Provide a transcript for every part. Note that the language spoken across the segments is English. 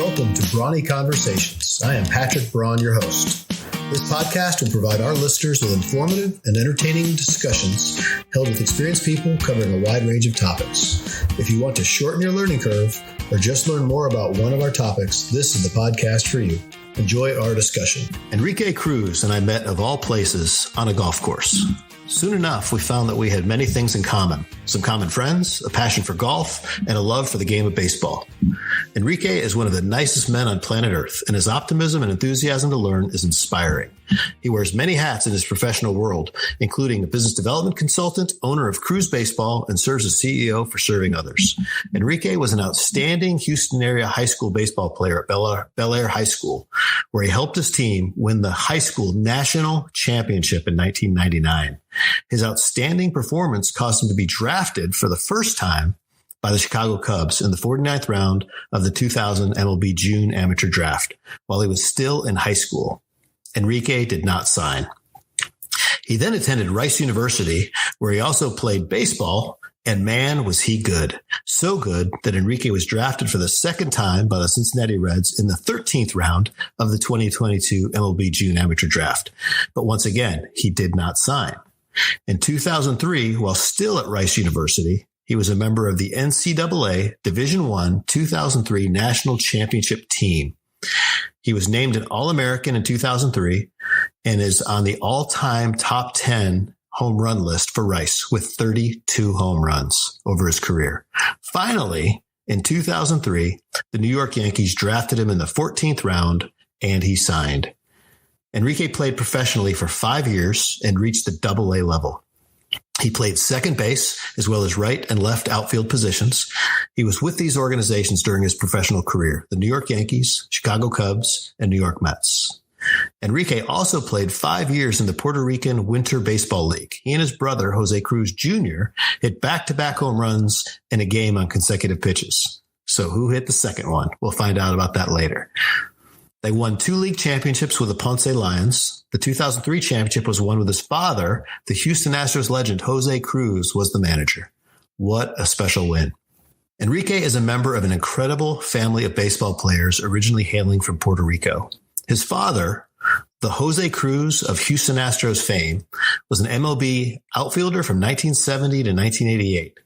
Welcome to Brawny Conversations. I am Patrick Braun, your host. This podcast will provide our listeners with informative and entertaining discussions held with experienced people covering a wide range of topics. If you want to shorten your learning curve or just learn more about one of our topics, this is the podcast for you. Enjoy our discussion. Enrique Cruz and I met, of all places, on a golf course. Soon enough, we found that we had many things in common. Some common friends, a passion for golf, and a love for the game of baseball. Enrique is one of the nicest men on planet Earth, and his optimism and enthusiasm to learn is inspiring. He wears many hats in his professional world, including a business development consultant, owner of CRUZ Baseball, and serves as CEO for serving others. Enrique was an outstanding Houston area high school baseball player at Bel Air High School, where he helped his team win the high school national championship in 1999. His outstanding performance caused him to be drafted for the first time by the Chicago Cubs in the 49th round of the 2000 MLB June amateur draft while he was still in high school. Enrique did not sign. He then attended Rice University, where he also played baseball, and man, was he good. So good that Enrique was drafted for the second time by the Cincinnati Reds in the 13th round of the 2022 MLB June amateur draft. But once again, he did not sign. In 2003, while still at Rice University, he was a member of the NCAA Division I 2003 National Championship team. He was named an All-American in 2003 and is on the all-time top 10 home run list for Rice with 32 home runs over his career. Finally, in 2003, the New York Yankees drafted him in the 14th round and he signed. Enrique played professionally for 5 years and reached the AA level. He played second base as well as right and left outfield positions. He was with these organizations during his professional career, the New York Yankees, Chicago Cubs, and New York Mets. Enrique also played 5 years in the Puerto Rican Winter Baseball League. He and his brother, Jose Cruz Jr., hit back-to-back home runs in a game on consecutive pitches. So who hit the second one? We'll find out about that later. They won 2 league championships with the Ponce Lions. The 2003 championship was won with his father. The Houston Astros legend Jose Cruz was the manager. What a special win. Enrique is a member of an incredible family of baseball players originally hailing from Puerto Rico. His father, the Jose Cruz of Houston Astros fame, was an MLB outfielder from 1970 to 1988.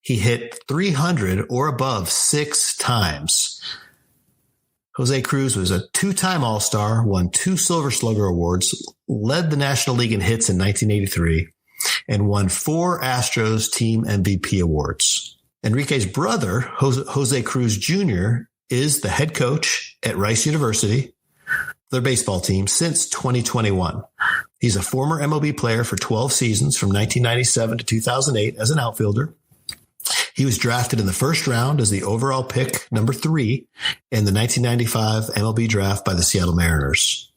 He hit 300 or above 6 times. Jose Cruz was a 2-time All-Star, won 2 Silver Slugger Awards, led the National League in hits in 1983, and won 4 Astros Team MVP awards. Enrique's brother, Jose Cruz Jr., is the head coach at Rice University, their baseball team, since 2021. He's a former MLB player for 12 seasons from 1997 to 2008 as an outfielder. He was drafted in the first round as the overall pick number 3 in the 1995 MLB draft by the Seattle Mariners.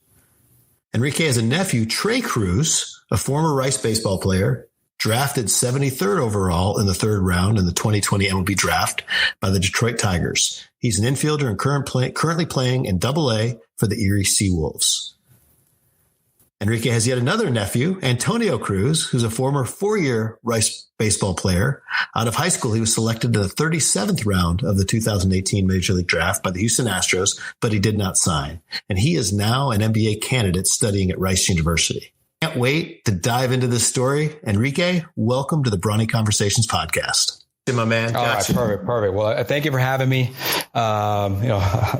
Enrique has a nephew, Trey Cruz, a former Rice baseball player, drafted 73rd overall in the 3rd round in the 2020 MLB draft by the Detroit Tigers. He's an infielder and currently playing in AA for the Erie Seawolves. Enrique has yet another nephew, Antonio Cruz, who's a former 4-year Rice baseball player. Out of high school, he was selected in the 37th round of the 2018 Major League Draft by the Houston Astros, but he did not sign. And he is now an NBA candidate studying at Rice University. Can't wait to dive into this story. Enrique, welcome to the Brawny Conversations podcast. My man. All right, perfect. Well, thank you for having me.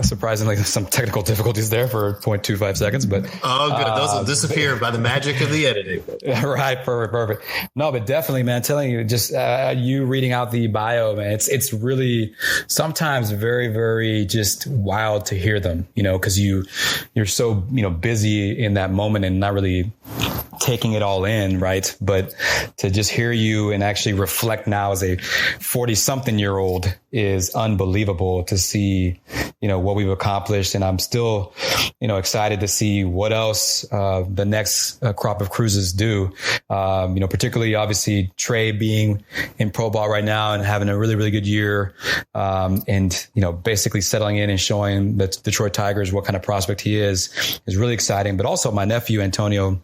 Surprisingly, some technical difficulties there for 0.25 seconds, but good. Those will disappear by the magic of the editing. Right, perfect. No, but definitely, man. Telling you, just you reading out the bio, man. It's really sometimes very, very just wild to hear them. Because you're so busy in that moment and not really taking it all in, right? But to just hear you and actually reflect now as a 40-something-year-old is unbelievable to see, what we've accomplished. And I'm still, excited to see what else the next crop of Cruzes do. Particularly, obviously, Trey being in pro ball right now and having a really, really good year. And basically settling in and showing the Detroit Tigers what kind of prospect he is really exciting. But also my nephew, Antonio,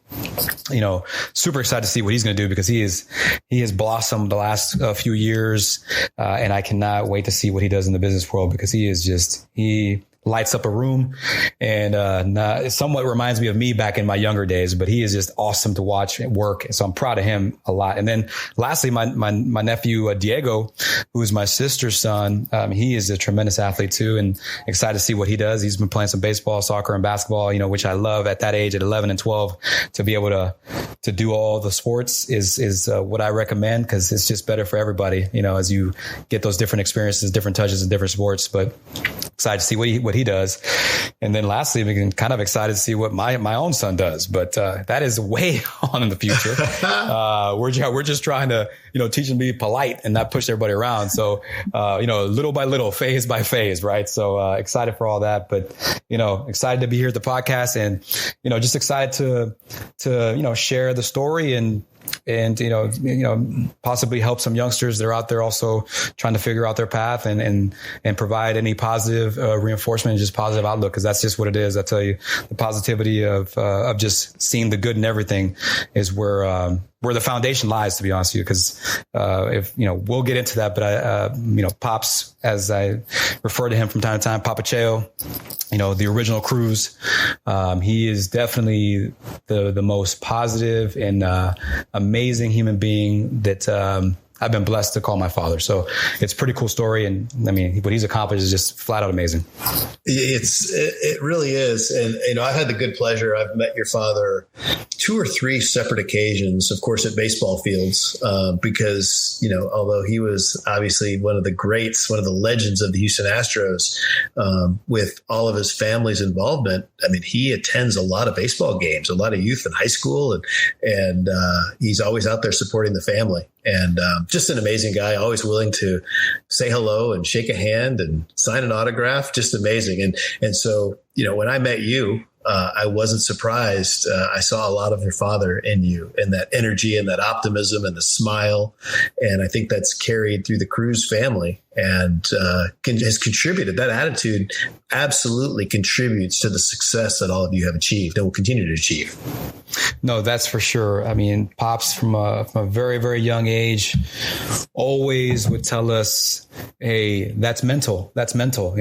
super excited to see what he's going to do because he has blossomed the last few years. And I cannot wait to see what he does in the business world because he lights up a room, and it somewhat reminds me of me back in my younger days, but he is just awesome to watch and work. So I'm proud of him a lot. And then lastly, my nephew, Diego, who is my sister's son, he is a tremendous athlete too, and excited to see what he does. He's been playing some baseball, soccer, and basketball, which I love at that age, at 11 and 12, to be able to do all the sports is what I recommend, because it's just better for everybody, as you get those different experiences, different touches in different sports. But excited to see what he does. And then lastly, we kind of excited to see what my own son does, but that is way on in the future. We're just trying to, teach him to be polite and not push everybody around. So, little by little, phase by phase, right? So, excited for all that, but, excited to be here at the podcast, and, just excited to share the story and possibly help some youngsters that are out there also trying to figure out their path and provide any positive reinforcement and just positive outlook. Cause that's just what it is. I tell you, the positivity of just seeing the good in everything is where the foundation lies, to be honest with you. Cause, if, we'll get into that, but Pops, as I refer to him from time to time, Papa Cheo, the original CRUZ, he is definitely the most positive and, amazing human being that, I've been blessed to call my father. So it's a pretty cool story. And I mean, what he's accomplished is just flat out amazing. It really is. And, I've had the good pleasure. I've met your father 2 or 3 separate occasions, of course, at baseball fields, because, although he was obviously one of the greats, one of the legends of the Houston Astros, with all of his family's involvement, I mean, he attends a lot of baseball games, a lot of youth in high school, and he's always out there supporting the family. And just an amazing guy, always willing to say hello and shake a hand and sign an autograph. Just amazing. And so, when I met you, I wasn't surprised. I saw a lot of your father in you, and that energy and that optimism and the smile. And I think that's carried through the CRUZ family and has contributed. That attitude absolutely contributes to the success that all of you have achieved and will continue to achieve. No, that's for sure. I mean, Pops from a very, very young age always would tell us, hey, that's mental. That's mental,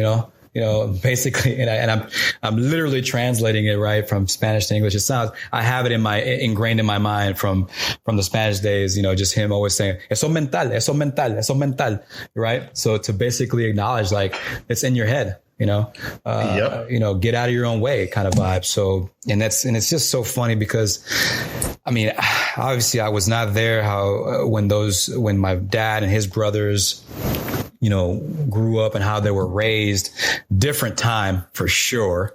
basically, and I'm literally translating it right from Spanish to English. It sounds, I have it ingrained in my mind from the Spanish days, just him always saying, eso mental, eso mental, eso mental, right? So to basically acknowledge, like, it's in your head, get out of your own way kind of vibe. So, and it's just so funny because, I mean, obviously I was not there when my dad and his brothers, grew up and how they were raised. Different time for sure.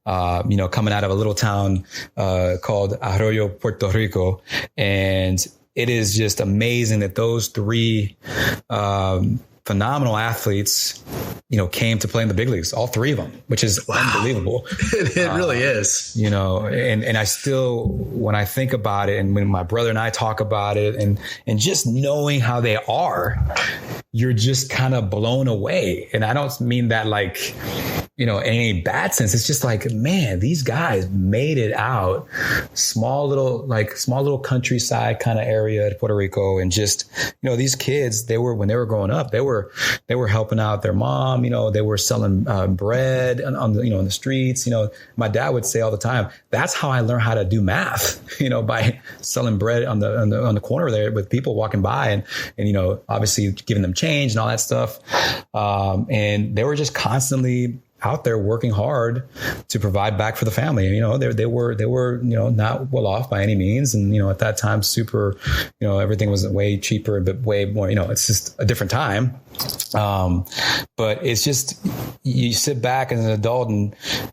Coming out of a little town, called Arroyo, Puerto Rico. And it is just amazing that those 3, phenomenal athletes, came to play in the big leagues, all 3 of them, which is unbelievable. It really is. And I still, when I think about it, and when my brother and I talk about it, and just knowing how they are, you're just kind of blown away. And I don't mean that like, in any bad sense. It's just like, man, these guys made it out. Small little countryside kind of area at Puerto Rico. And just, these kids, when they were growing up, they were helping out their mom, they were selling bread on the streets. My dad would say all the time, that's how I learned how to do math, by selling bread on the corner there with people walking by and obviously giving them change and all that stuff. And they were just constantly out there working hard to provide back for the family. They were not well off by any means. And, at that time, super, everything was way cheaper, but way more, it's just a different time. But it's just, you sit back as an adult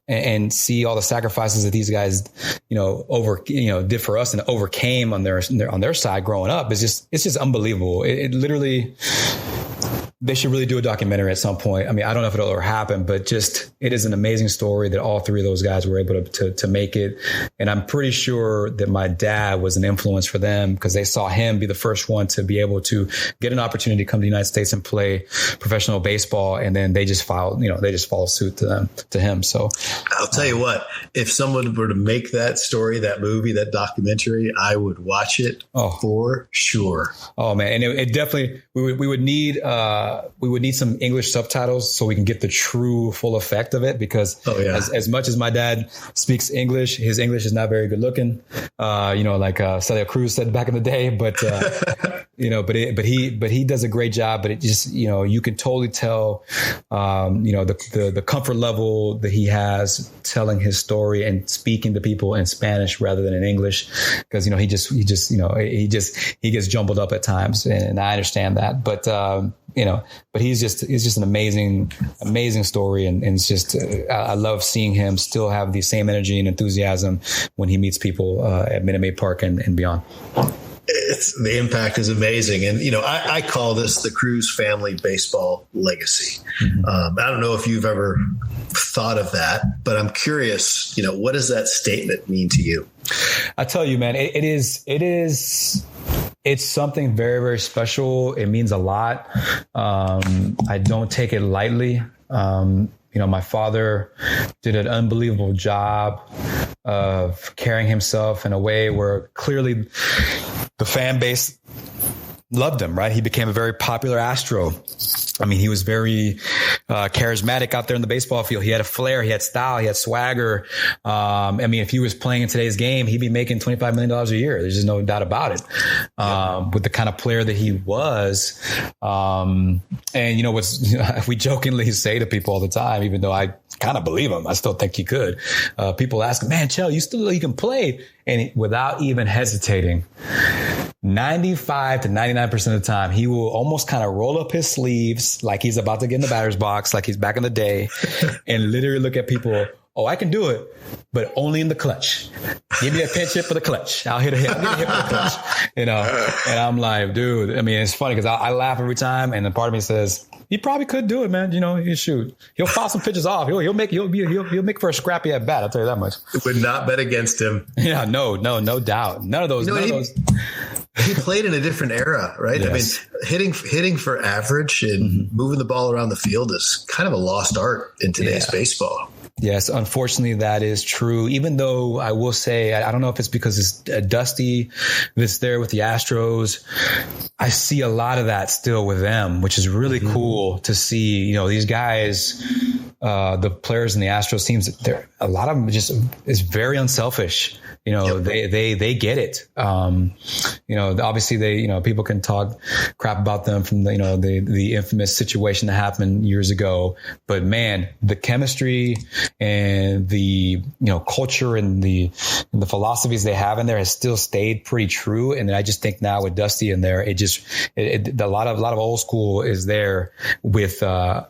and see all the sacrifices that these guys, did for us and overcame on their side growing up. It's just unbelievable. It literally, they should really do a documentary at some point. I mean, I don't know if it'll ever happen, but just, it is an amazing story that all 3 of those guys were able to make it. And I'm pretty sure that my dad was an influence for them because they saw him be the first one to be able to get an opportunity to come to the United States and play professional baseball. And then they just followed suit to him. So I'll tell you what, if someone were to make that story, that movie, that documentary, I would watch it for sure. Oh man. And it definitely, we would need, we would need some English subtitles so we can get the true full effect of it, because as much as my dad speaks English, his English is not very good looking. Like CRUZ Cruz said back in the day, but but he does a great job. But it just, you can totally tell, the comfort level that he has telling his story and speaking to people in Spanish rather than in English, because he gets jumbled up at times, and I understand that. But but he's just an amazing story, and it's just I love seeing him still have the same energy and enthusiasm when he meets people at Minute Maid Park and beyond. The impact is amazing. And, I call this the Cruz family baseball legacy. Mm-hmm. I don't know if you've ever thought of that, but I'm curious, what does that statement mean to you? I tell you, man, it's something very, very special. It means a lot. I don't take it lightly. My father did an unbelievable job of carrying himself in a way where clearly the fan base loved him, right? He became a very popular Astro. I mean, he was very charismatic out there in the baseball field. He had a flair, he had style, he had swagger. If he was playing in today's game, he'd be making $25 million a year. There's just no doubt about it. With the kind of player that he was. We jokingly say to people all the time, even though I kind of believe him, I still think he could. People ask him, man, Chell, you can play. And without even hesitating, 95 to 99% of the time, he will almost kind of roll up his sleeves like he's about to get in the batter's box, like he's back in the day, and literally look at people. Oh, I can do it, but only in the clutch. Give me a pinch hit for the clutch. I'll get a hit for the clutch, and I'm like, dude, it's funny because I laugh every time. And then part of me says, he probably could do it, man. You shoot. He'll foul some pitches off. He'll make for a scrappy at bat. I'll tell you that much. Would not bet against him. Yeah, no doubt. None of those. He played in a different era, right? Yes. Hitting for average and moving the ball around the field is kind of a lost art in today's baseball. Yes, unfortunately, that is true. Even though I will say, I don't know if it's because it's Dusty that's there with the Astros. I see a lot of that still with them, which is really cool to see. These guys, the players in the Astros teams, a lot of them just is very unselfish. They get it. Obviously people can talk crap about them from the infamous situation that happened years ago. But man, the chemistry and the culture and the philosophies they have in there has still stayed pretty true. And I just think now with Dusty in there, a lot of old school is there with a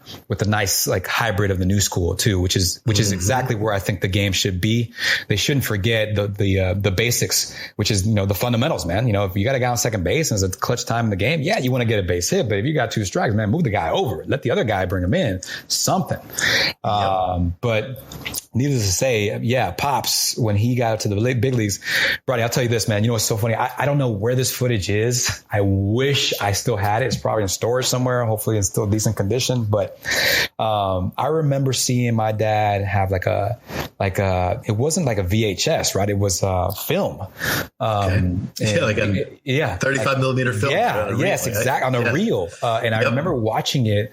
nice like hybrid of the new school too, which is exactly where I think the game should be. They shouldn't forget the basics, which is the fundamentals, man. If you got a guy on second base and it's a clutch time in the game, yeah, you want to get a base hit, but if you got 2 strikes, man, move the guy over, let the other guy bring him in, something. But needless to say, yeah, Pops, when he got to the big leagues, Brody, I'll tell you this, man, what's so funny? I don't know where this footage is. I wish I still had it. It's probably in storage somewhere. Hopefully in still decent condition. But I remember seeing my dad have it wasn't like a VHS, right? It was film. 35 millimeter film. Yeah, yes, exactly. On a reel. And I remember watching it.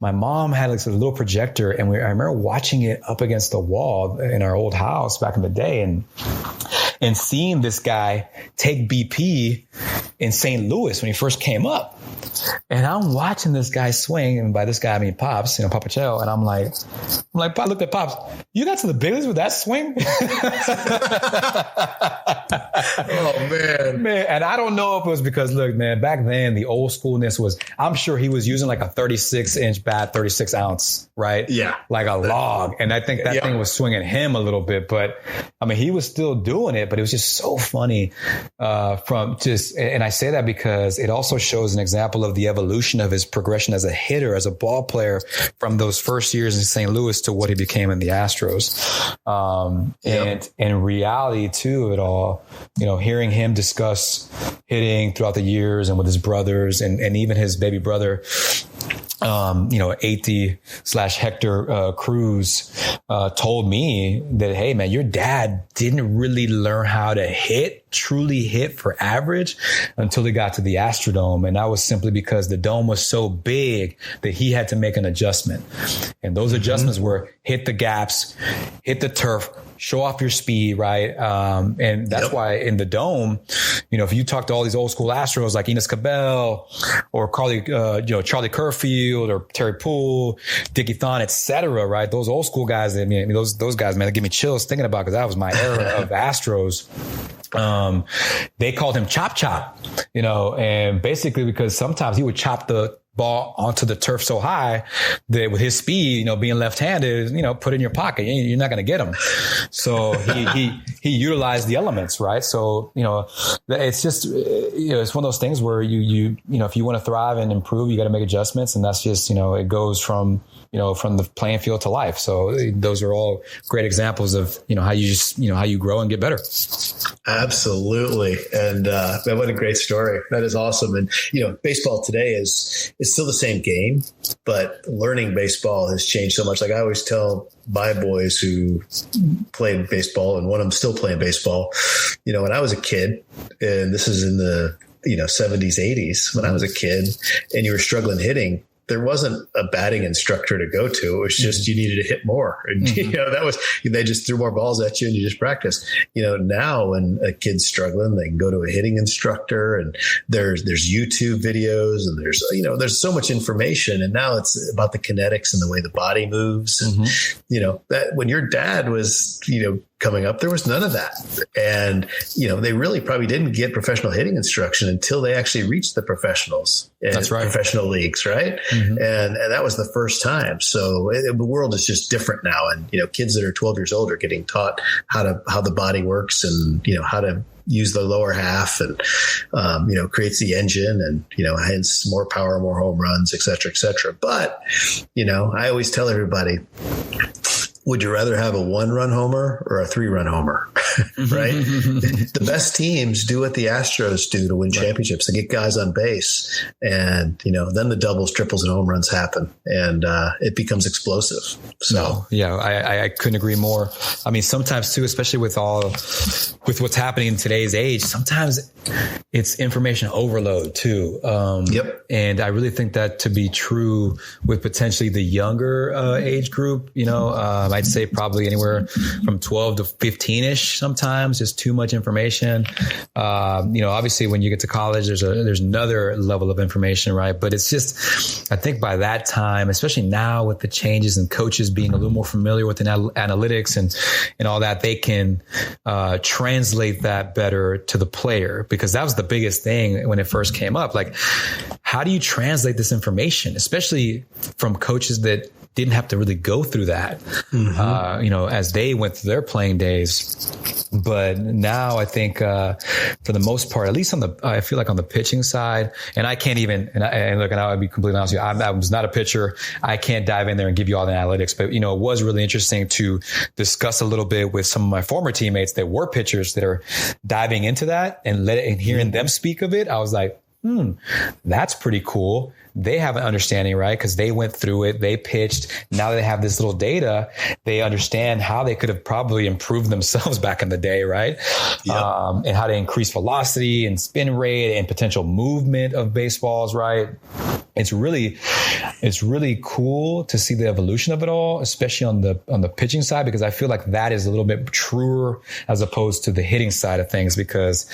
My mom had like a little projector, and I remember watching it up against the wall in our old house back in the day, and seeing this guy take BP in St. Louis when he first came up. And I'm watching this guy swing, and by this guy I mean Pops, Papa Chell, and I'm like, I looked at Pops. You got to the big leagues with that swing? Oh man. And I don't know if it was because, look, man, back then the old schoolness was, I'm sure he was using like a 36-inch bat, 36 ounce, right? Yeah. Like a log. And I think that thing was swinging him a little bit, but he was still doing it, but it was just so funny and I say that because it also shows an example of the evolution of his progression as a hitter, as a ball player from those first years in St. Louis to what he became in the Astros. And in reality too of it all, hearing him discuss hitting throughout the years and with his brothers and even his baby brother, Hector Cruz told me that, hey, man, your dad didn't really learn how to truly hit for average until he got to the Astrodome. And that was simply because the dome was so big that he had to make an adjustment. And those adjustments were hit the gaps, hit the turf, show off your speed, right? And that's why in the dome, if you talk to all these old school Astros like Enos Cabell or Charlie Kerfield or Terry Poole, Dickie Thon, et cetera, right? Those old school guys, those guys, man, they give me chills thinking about, because that was my era of Astros. They called him Chop Chop, and basically because sometimes he would chop the ball onto the turf so high that with his speed, being left-handed, put it in your pocket, you're not going to get him. So he utilized the elements, right? So, it's just, it's one of those things where you if you want to thrive and improve, you got to make adjustments. And that's just, it goes from the playing field to life. So those are all great examples of, how you grow and get better. Absolutely. And, what a great story. That is awesome. And, baseball today is still the same game, but learning baseball has changed so much. Like I always tell my boys who played baseball, and one of them still playing baseball, when I was a kid, and this is in the, 70s, 80s, when I was a kid and you were struggling hitting, there wasn't a batting instructor to go to. It was just, you needed to hit more. And, that was, they just threw more balls at you and you just practiced. Now when a kid's struggling, they can go to a hitting instructor, and there's YouTube videos, and there's so much information. And now it's about the kinetics and the way the body moves. And, that when your dad was, coming up, there was none of that. And, they really probably didn't get professional hitting instruction until they actually reached the professionals and That's right. professional leagues. Right. And that was the first time. So the world is just different now. And, kids that are 12 years old are getting taught how the body works, and, how to use the lower half, and, creates the engine, and, hence more power, more home runs, et cetera, et cetera. But, I always tell everybody, would you rather have a 1-run homer or a 3-run homer? Right? The best teams do what the Astros do to win championships. They get guys on base, and, then the doubles, triples, and home runs happen, and it becomes explosive. So, I couldn't agree more. I mean, sometimes too, especially with what's happening in today's age, sometimes it's information overload too. And I really think that to be true with potentially the younger age group, I'd say probably anywhere from 12 to 15-ish. Sometimes just too much information. Obviously when you get to college, there's another level of information, right? But it's just, I think by that time, especially now with the changes and coaches being a little more familiar with the analytics and all that, they can translate that better to the player, because that was the biggest thing when it first came up. Like, how do you translate this information, especially from coaches that didn't have to really go through that, as they went through their playing days. But now I think, for the most part, at least I feel like on the pitching side, and I can't even, and I'll be completely honest with you, I was not a pitcher. I can't dive in there and give you all the analytics, but, it was really interesting to discuss a little bit with some of my former teammates that were pitchers that are diving into that and hearing them speak of it. I was like, that's pretty cool. They have an understanding, right? Because they went through it, they pitched. Now they have this little data. They understand how they could have probably improved themselves back in the day, right? Yep. And how to increase velocity and spin rate and potential movement of baseballs, right? It's really cool to see the evolution of it all, especially on the pitching side, because I feel like that is a little bit truer as opposed to the hitting side of things, because,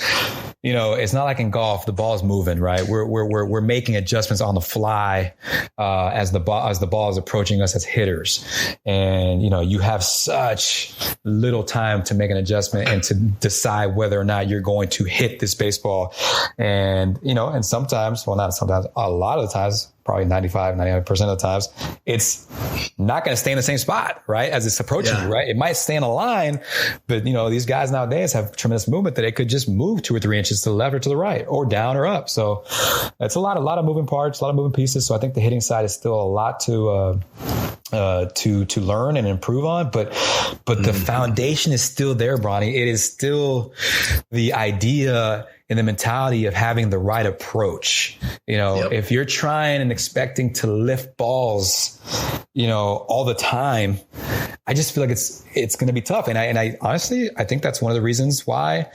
it's not like in golf, the ball is moving, right? We're making adjustments on the fly, as the ball is approaching us as hitters. And, you have such little time to make an adjustment and to decide whether or not you're going to hit this baseball. And, and sometimes, well, not sometimes, a lot of the times, probably 99% of the times, it's not going to stay in the same spot, right? As it's approaching you, right? It might stay in a line, but these guys nowadays have tremendous movement that it could just move 2 or 3 inches to the left or to the right, or down or up. So it's a lot of moving parts, a lot of moving pieces. So I think the hitting side is still a lot to learn and improve on, but the foundation is still there, Bronny. It is still the idea and the mentality of having the right approach If you're trying and expecting to lift balls, all the time, I just feel like it's going to be tough. And I honestly, I think that's one of the reasons why,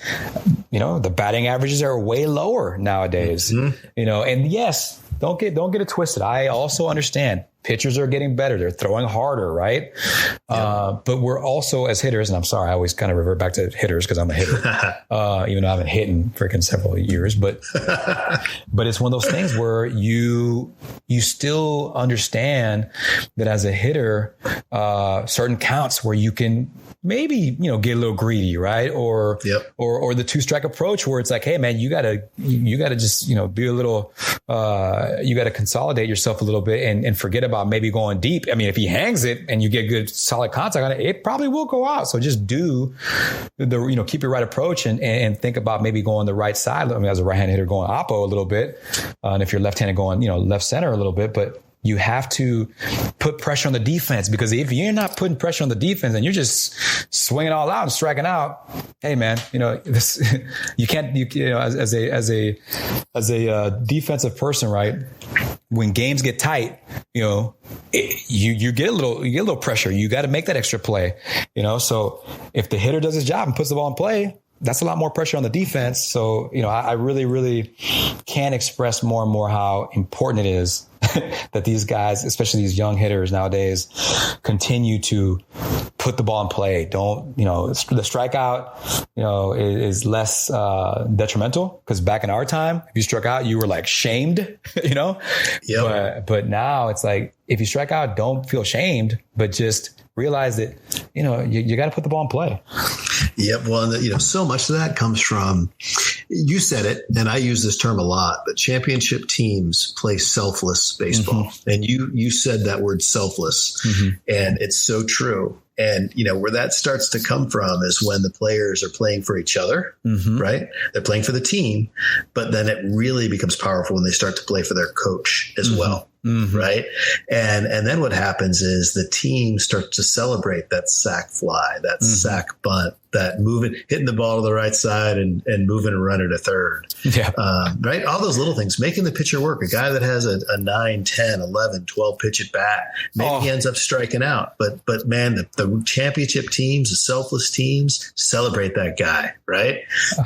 the batting averages are way lower nowadays, and yes, don't get it twisted. I also understand pitchers are getting better. They're throwing harder, right? But we're also, as hitters, and I'm sorry, I always kind of revert back to hitters because I'm a hitter, even though I haven't hit in freaking several years. But it's one of those things where you still understand that as a hitter, certain counts where you can maybe, get a little greedy, right? Or the 2-strike approach where it's like, hey man, you gotta just, be a little, you gotta consolidate yourself a little bit and forget about maybe going deep. I mean, if he hangs it and you get good solid contact on it, it probably will go out. So just do keep your right approach and think about maybe going the right side. I mean, as a right-handed hitter, going oppo a little bit. And if you're left-handed, going, left center a little bit, but you have to put pressure on the defense, because if you're not putting pressure on the defense and you're just swinging all out and striking out, hey man, this, you can't, as a defensive person, right? When games get tight, you get a little pressure. You got to make that extra play, so if the hitter does his job and puts the ball in play, that's a lot more pressure on the defense. So, I really, really can't express more and more how important it is that these guys, especially these young hitters nowadays, continue to put the ball in play. Don't, the strikeout, is less detrimental, because back in our time, if you struck out, you were like shamed, but now it's like, if you strike out, don't feel shamed, but just realize that, you got to put the ball in play. Yep. Well, so much of that comes from, you said it, and I use this term a lot, but championship teams play selfless baseball. Mm-hmm. And you said that word selfless, and it's so true. And, where that starts to come from is when the players are playing for each other, right? They're playing for the team, but then it really becomes powerful when they start to play for their coach as well. Right. And then what happens is the team starts to celebrate that sac fly, that sac bunt, that hitting the ball to the right side and moving a runner to third. Yeah. Right. All those little things, making the pitcher work. A guy that has a 9, 10, 11, 12 pitch at bat, maybe he ends up striking out. But man, the championship teams, the selfless teams, celebrate that guy. Right.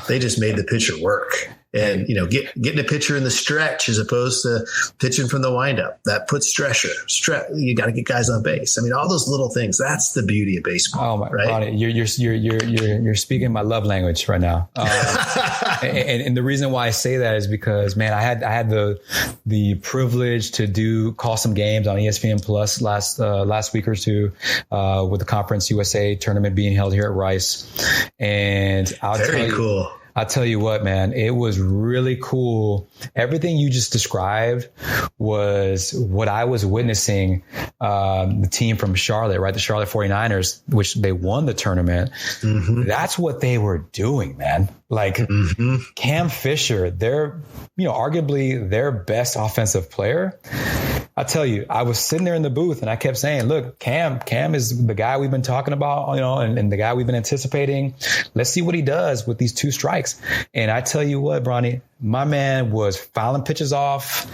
They just made the pitcher work. And, getting a pitcher in the stretch as opposed to pitching from the windup, that puts stress. You got to get guys on base. I mean, all those little things, that's the beauty of baseball. Oh my God. You're speaking my love language right now. And the reason why I say that is because, man, I had the privilege to call some games on ESPN Plus last week or two, with the Conference USA tournament being held here at Rice. And I'll tell you what, man, it was really cool. Everything you just described was what I was witnessing. The team from Charlotte, right? The Charlotte 49ers, which they won the tournament. That's what they were doing, man. Like Cam Fisher, they're, arguably their best offensive player. I tell you, I was sitting there in the booth and I kept saying, look, Cam is the guy we've been talking about, and the guy we've been anticipating. Let's see what he does with these 2 strikes. And I tell you what, Bronny, my man was fouling pitches off,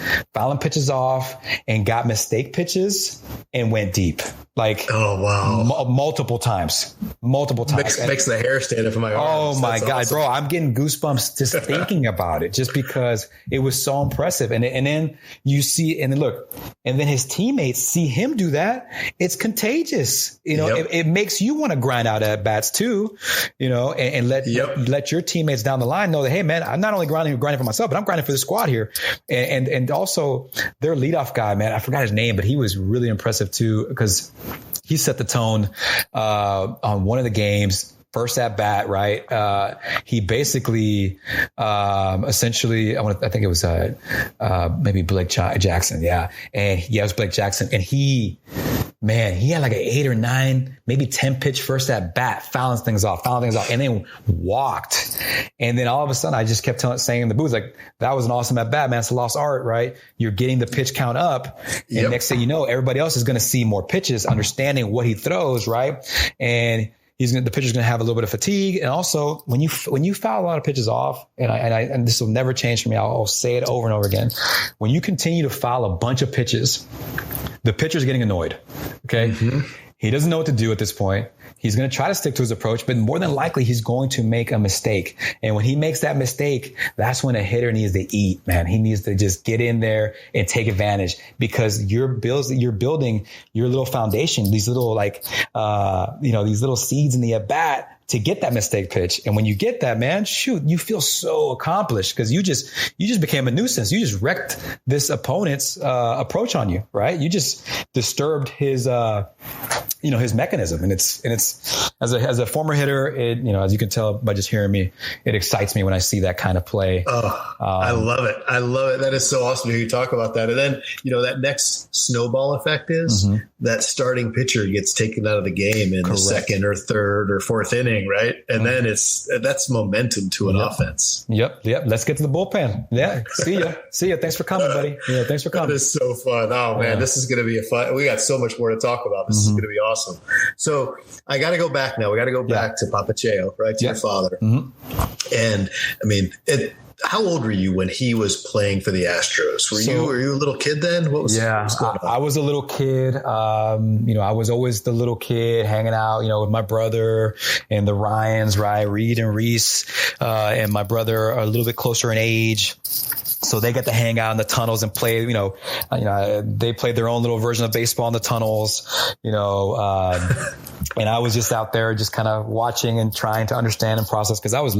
and got mistake pitches and went deep. Like, oh wow, multiple times. Makes the hair stand up on my arms. Oh my God, awesome. Bro, I'm getting goosebumps just thinking about it, just because it was so impressive. And then you see, and then look, and then his teammates see him do that. It's contagious. It makes you want to grind out at bats too, and let your teammates down the line know that, hey man, I'm not only grinding for myself, but I'm grinding for the squad here. And also their leadoff guy, man, I forgot his name, but he was really impressive too, because he set the tone on one of the games. First at bat, right? He basically, essentially, I think it was maybe Blake Jackson, yeah. And it was Blake Jackson, and he had like an 8 or 9, maybe 10 pitch first at bat, fouling things off, and then walked. And then all of a sudden, I just kept saying in the booth, like, that was an awesome at bat, man. It's a lost art, right? You're getting the pitch count up, and next thing you know, everybody else is going to see more pitches, understanding what he throws, right? And the pitcher's going to have a little bit of fatigue. And also when you foul a lot of pitches off, and this will never change for me, I'll say it over and over again. When you continue to foul a bunch of pitches, the pitcher's getting annoyed. Okay. Mm-hmm. He doesn't know what to do at this point. He's going to try to stick to his approach, but more than likely he's going to make a mistake. And when he makes that mistake, that's when a hitter needs to eat, man. He needs to just get in there and take advantage, because you're building your little foundation, these little these little seeds in the at bat to get that mistake pitch. And when you get that, man, shoot, you feel so accomplished, because you just became a nuisance. You just wrecked this opponent's approach on you, right? You just disturbed his mechanism. And it's as a former hitter, as you can tell by just hearing me, it excites me when I see that kind of play. I love it. I love it. That is so awesome to hear you talk about that. And then, that next snowball effect is that starting pitcher gets taken out of the game in the second or third or fourth inning, right? And then that's momentum to an offense. Yep. Let's get to the bullpen. Yeah. See ya. Thanks for coming, buddy. Yeah. Thanks for coming. That is so fun. Oh man, this is going to be we got so much more to talk about. This is going to be awesome. So I got to go back now. We got to go back to Papacheo, right? To your father. Mm-hmm. And I mean, how old were you when he was playing for the Astros? Were you a little kid then? What was going on? I was a little kid. I was always the little kid hanging out, with my brother and the Ryans, right? Reed and Reese, and my brother are a little bit closer in age. So they got to hang out in the tunnels and play, they played their own little version of baseball in the tunnels, and I was just out there just kind of watching and trying to understand and process, because I was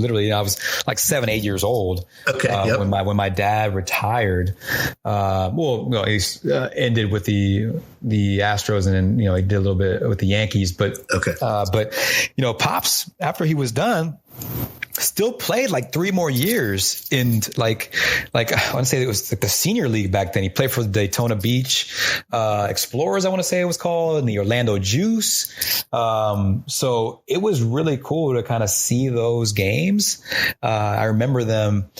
like 7, 8 years old. Okay. When my dad retired, he ended with the Astros, and then, he did a little bit with the Yankees, but Pops, after he was done, still played like 3 more years in like I want to say it was like the senior league back then. He played for the Daytona Beach Explorers, I want to say it was called, and the Orlando Juice. So it was really cool to kind of see those games. I remember them,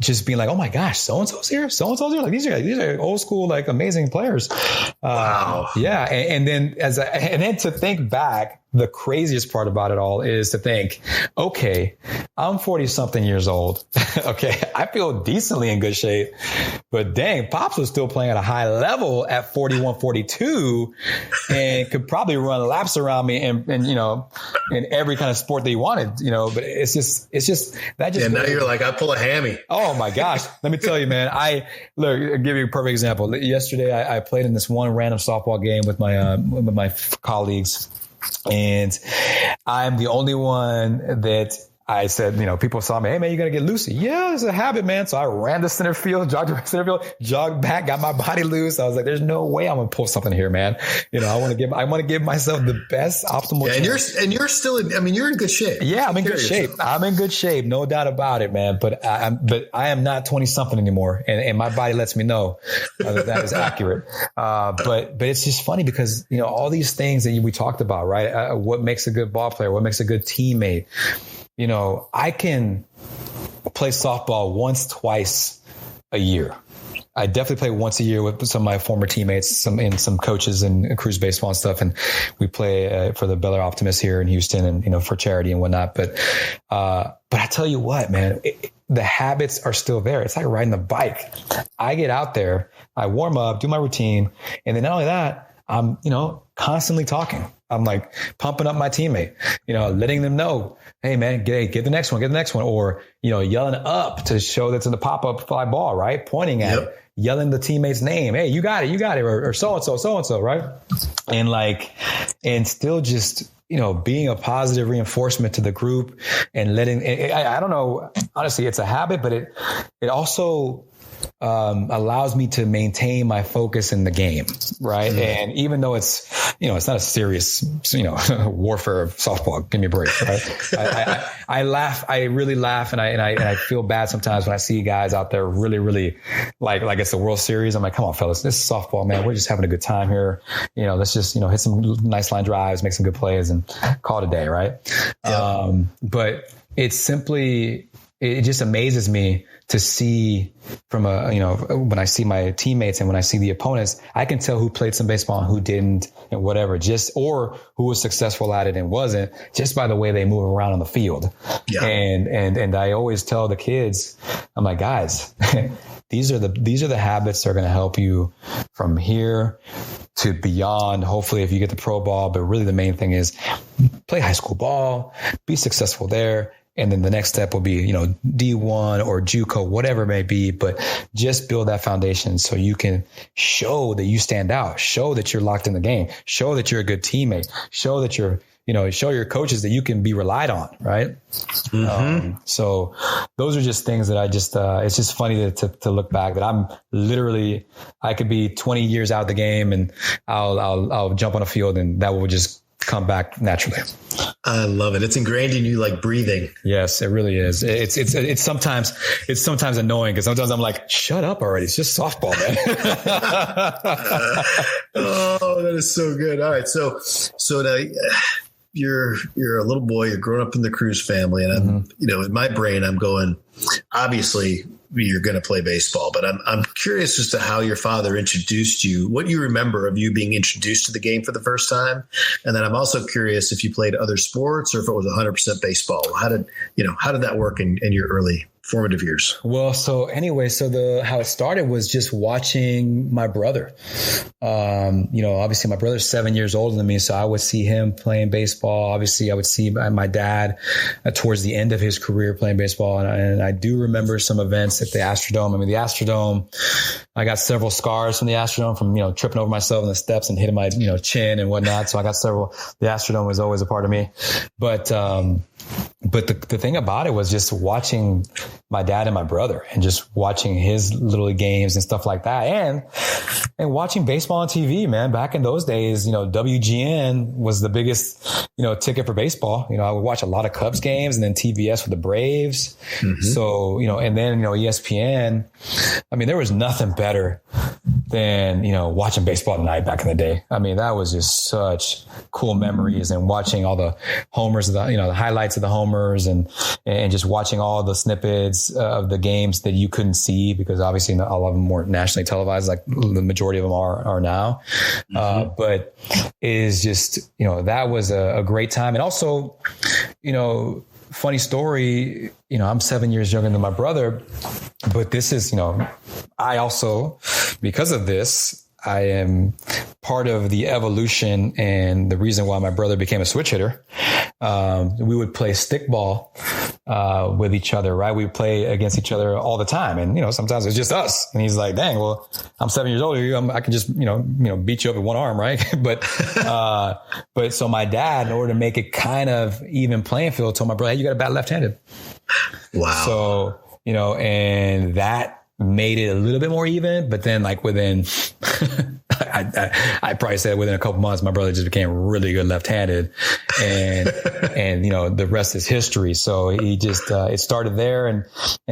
just being like, oh my gosh, so-and-so's here. Like these are old school, like amazing players. Wow. Yeah. And then to think back, the craziest part about it all is to think, okay, I'm 40 something years old. Okay. I feel decently in good shape, but dang, Pops was still playing at a high level at 41, 42 and could probably run laps around me and in every kind of sport that he wanted, but it's just that just. Yeah, now you're like, I pull a hammy. Oh my gosh. Let me tell you, man, I'll give you a perfect example. Yesterday, I played in this one random softball game with my colleagues. And I'm the only one that I said, people saw me, hey man, you got to get loosey. Yeah, it's a habit, man. So I ran to center field, jogged back, got my body loose. I was like, there's no way I'm going to pull something here, man. I want to give myself the best optimal. Yeah, and you're still you're in good shape. Yeah, I'm in good shape. I'm in good shape. No doubt about it, man. But I am not 20 something anymore. And my body lets me know that is accurate. But it's just funny because, all these things that we talked about, right? What makes a good ball player? What makes a good teammate? I can play softball once, twice a year. I definitely play once a year with some of my former teammates, some coaches and CRUZ Baseball and stuff. And we play for the Bel Air Optimists here in Houston and, for charity and whatnot. But I tell you what, man, the habits are still there. It's like riding the bike. I get out there, I warm up, do my routine. And then not only that, I'm, constantly talking. I'm like pumping up my teammate, letting them know, hey man, get the next one. Or, yelling up to show that's in the pop-up fly ball, right? Pointing at it, yelling the teammate's name. Hey, you got it. Or so-and-so, right? And still just, being a positive reinforcement to the group and I don't know, honestly, it's a habit, but it also allows me to maintain my focus in the game. Right. Mm-hmm. And even though it's not a serious, warfare of softball, give me a break. Right. I laugh. I really laugh. And I feel bad sometimes when I see guys out there really, really like it's the World Series. I'm like, come on, fellas, this is softball, man. We're just having a good time here. Let's just, hit some nice line drives, make some good plays and call it a day. Right. Yeah. But it's simply, it just amazes me to see from when I see my teammates and when I see the opponents, I can tell who played some baseball and who didn't and whatever, or who was successful at it and wasn't, just by the way they move around on the field. Yeah. And I always tell the kids, I'm like, guys, these are the habits that are going to help you from here to beyond. Hopefully if you get the pro ball, but really the main thing is play high school ball, be successful there. And then the next step will be, D1 or JUCO, whatever it may be, but just build that foundation so you can show that you stand out, show that you're locked in the game, show that you're a good teammate, show that show your coaches that you can be relied on. Right. Mm-hmm. So those are just things that it's just funny to look back that I could be 20 years out of the game and I'll jump on a field and that will just come back naturally. I love it. It's ingrained in you like breathing. Yes, it really is. It's sometimes annoying because sometimes I'm like, shut up already. It's just softball, man. Oh, that is so good. All right. So now you're a little boy, you're growing up in the Cruz family. And I'm, in my brain, I'm going, obviously you're going to play baseball, but I'm curious as to how your father introduced you, what you remember of you being introduced to the game for the first time. And then I'm also curious if you played other sports or if it was 100% baseball. How did that work in your early formative years? Well, so how it started was just watching my brother. Obviously my brother's 7 years older than me, so I would see him playing baseball. Obviously I would see my dad towards the end of his career playing baseball. And I do remember some events at the Astrodome. I mean, the Astrodome, I got several scars from the Astrodome from, tripping over myself in the steps and hitting my, chin and whatnot. So I got several. The Astrodome was always a part of me. But the thing about it was just watching my dad and my brother and just watching his little league games and stuff like that. And watching baseball on TV, man. Back in those days, WGN was the biggest, ticket for baseball. I would watch a lot of Cubs games and then TBS with the Braves. Mm-hmm. So, and then, ESPN. I mean, there was nothing better than, watching baseball tonight back in the day. I mean, that was just such cool memories and watching all the homers, the highlights of the homers and just watching all the snippets of the games that you couldn't see because obviously all of them weren't nationally televised like the majority of them are now. Mm-hmm. But it is just, that was a great time. And also, funny story, I'm 7 years younger than my brother, but this is, I also, because of this, I am part of the evolution and the reason why my brother became a switch hitter. We would play stickball with each other, right? We would play against each other all the time. And, sometimes it's just us. And he's like, dang, well, I'm 7 years older. I can just, beat you up with one arm, right? But so my dad, in order to make it kind of even playing field, told my brother, hey, you got to bat left-handed. Wow. So, and that made it a little bit more even, but then like within, I probably said within a couple months, my brother just became really good left-handed and the rest is history. So he just, it started there and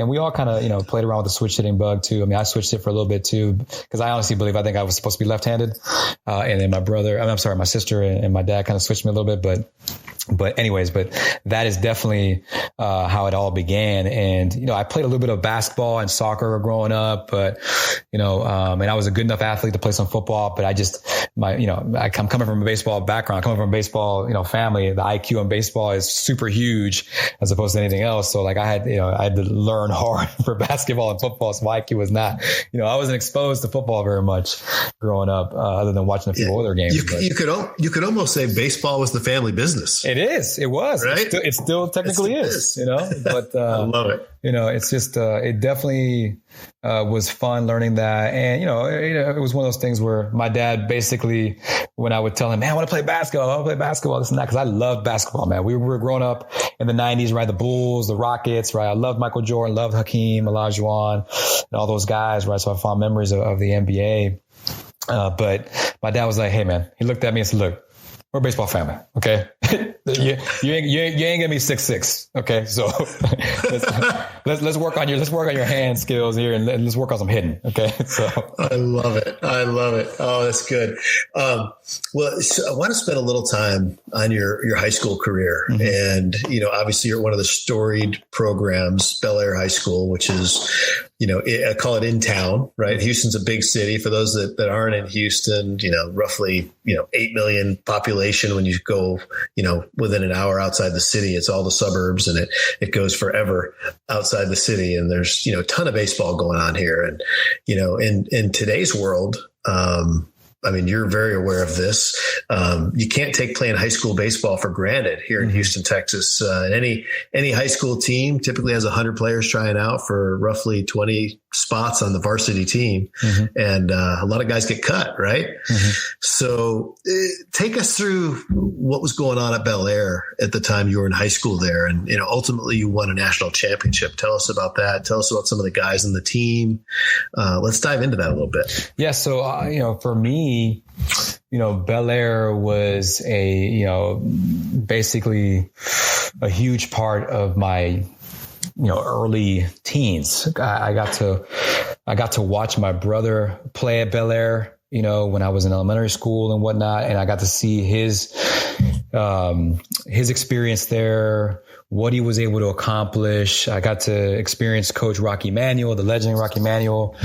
we all kind of, played around with the switch hitting bug too. I mean, I switched it for a little bit too, because I honestly believe, I think I was supposed to be left-handed. And then my sister and my dad kind of switched me a little bit, but anyways, that is definitely, how it all began. And, I played a little bit of basketball and soccer growing up, but, and I was a good enough athlete to play some football, but I'm coming from a baseball background, coming from a baseball, family. The IQ in baseball is super huge as opposed to anything else. So like I had to learn hard for basketball and football. So my IQ was not, I wasn't exposed to football very much growing up, other than watching a few other games. You could almost say baseball was the family business. It is. It was. Right? It still technically is. But I love it. It's just it definitely was fun learning that, and it was one of those things where my dad basically, when I would tell him, man, I want to play basketball, this and that, because I loved basketball, man. We were growing up in the 90s, right? The Bulls, the Rockets, right? I loved Michael Jordan, loved Hakeem Olajuwon, and all those guys, right? So I have fond memories of the NBA. But my dad was like, hey, man, he looked at me and said, look, we're a baseball family. Okay. You ain't gonna be 6'6". Okay. So let's work on your hand skills here, and let's work on some hitting. Okay. So I love it. Oh, that's good. Well, so I want to spend a little time on your high school career. And, obviously you're at one of the storied programs, Bel Air High School, which is, I call it in town, right? Houston's a big city. For those that aren't in Houston, roughly, 8 million population. When you go, within an hour outside the city, it's all the suburbs, and it goes forever outside the city. And there's, a ton of baseball going on here. And, in today's world, you're very aware of this. You can't take playing high school baseball for granted here in Houston, Texas. Any high school team typically has 100 players trying out for roughly 20 spots on the varsity team. And a lot of guys get cut, right? So take us through what was going on at Bel Air at the time you were in high school there. And, ultimately you won a national championship. Tell us about that. Tell us about some of the guys in the team. Let's dive into that a little bit. Yeah. So, for me, Bel Air was basically a huge part of my, early teens. I got to watch my brother play at Bel Air, when I was in elementary school and whatnot. And I got to see his experience there, what he was able to accomplish. I got to experience Coach Rocky Manuel, the legend Rocky Manuel,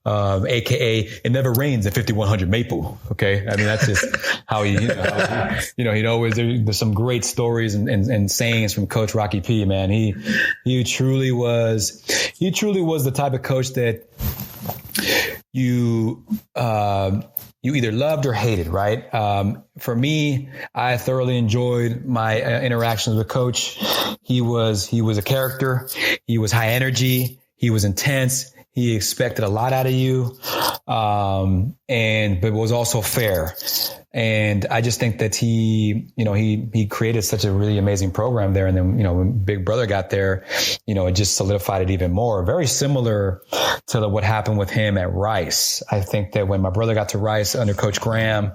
AKA it never rains at 5100 Maple. Okay. That's just how he'd always, there's some great stories and sayings from Coach Rocky P, man. He truly was the type of coach that you either loved or hated, right? For me, I thoroughly enjoyed my interactions with Coach. He was a character. He was high energy. He was intense. He expected a lot out of you. But was also fair. And I just think that he created such a really amazing program there. And then, when Big Brother got there, it just solidified it even more. Very similar to what happened with him at Rice. I think that when my brother got to Rice under Coach Graham,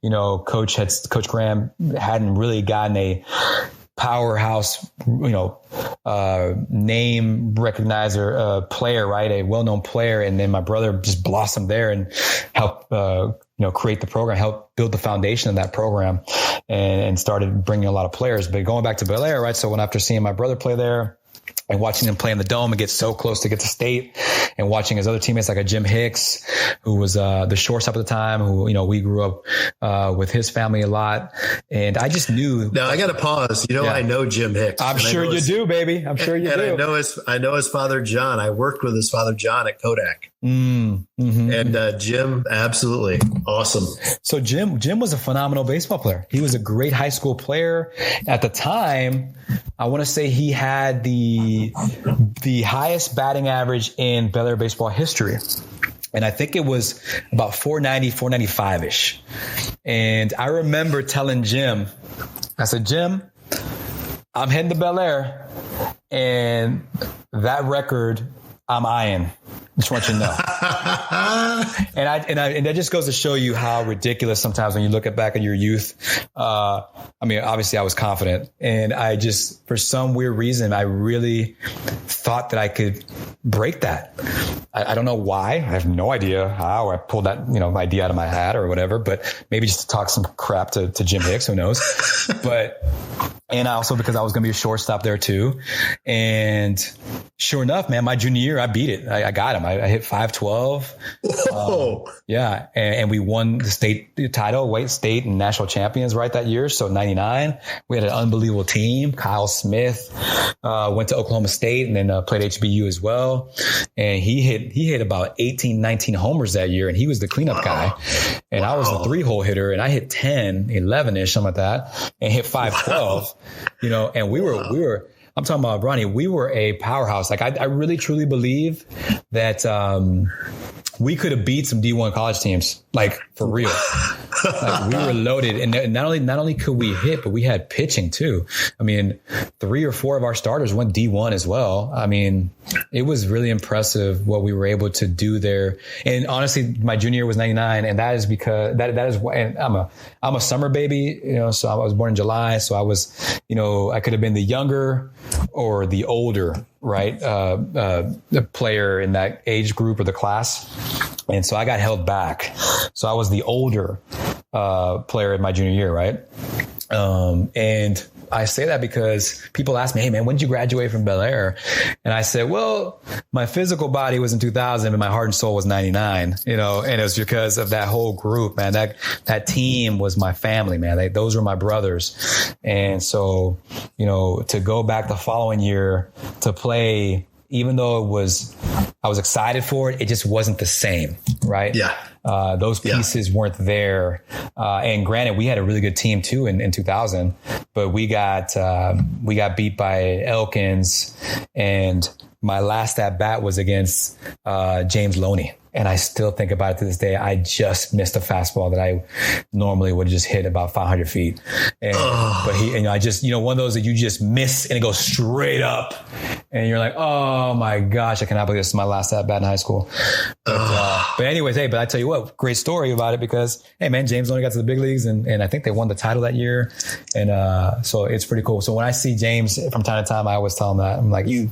Coach Graham hadn't really gotten a powerhouse, name recognizer, player, right? A well-known player. And then my brother just blossomed there and helped, create the program, help build the foundation of that program and started bringing a lot of players. But going back to Bel Air, right? So after seeing my brother play there and watching him play in the Dome and get so close to get to state, and watching his other teammates like a Jim Hicks, who was the shortstop at the time, who, we grew up with his family a lot. And I just knew. Now I got to pause. I know Jim Hicks. I'm sure you do, baby. I'm sure you do. And I know his father, John. I worked with his father, John, at Kodak. And Jim, absolutely awesome. So Jim was a phenomenal baseball player. He was a great high school player at the time. I want to say he had the highest batting average in Bel Air baseball history. And I think it was about 490, 495-ish. And I remember telling Jim, I said, Jim, I'm heading to Bel Air, and that record I'm eyeing. Just want you to know. and that just goes to show you how ridiculous sometimes when you look back at your youth. Obviously I was confident, and I just, for some weird reason, I really thought that I could break that. I don't know why. I have no idea how I pulled that, idea out of my hat or whatever, but maybe just to talk some crap to Jim Hicks, who knows? And also because I was going to be a shortstop there too. And sure enough, man, my junior year, I beat it. I got him. I hit 512. Yeah. And we won the state title, White State and national champions right that year. So 99, we had an unbelievable team. Kyle Smith, went to Oklahoma State and then played HBU as well. And he hit about 18, 19 homers that year. And he was the cleanup guy. And I was the 3-hole hitter, and I hit 10, 11-ish, something like that, and hit 512, and we were, I'm talking about Ronnie, we were a powerhouse. Like I really truly believe that, we could have beat some D1 college teams, like for real. Like we were loaded, and not only could we hit, but we had pitching too. 3 or 4 of our starters went D1 as well. It was really impressive what we were able to do there. And honestly, my junior year was 99, and that is because that is why. And I'm a summer baby, so I was born in July, so I was, I could have been the younger or the older right? The player in that age group or the class. And so I got held back. So I was the older player in my junior year, right? And I say that because people ask me, hey, man, when did you graduate from Bel Air? And I said, well, my physical body was in 2000, but my heart and soul was 99, and it was because of that whole group, man. That team was my family, man. Those were my brothers. And so, to go back the following year to play, even though I was excited for it, it just wasn't the same, right? Yeah. Those pieces weren't there. And granted, we had a really good team too in 2000, but we got beat by Elkins, and my last at bat was against James Loney. And I still think about it to this day. I just missed a fastball that I normally would have just hit about 500 feet. But I just, one of those that you just miss and it goes straight up. And you're like, oh my gosh, I cannot believe this is my last at bat in high school. But anyways, but I tell you what, great story about it because, hey man, James Loney got to the big leagues and I think they won the title that year. And so it's pretty cool. So when I see James from time to time, I always tell him that. I'm like, you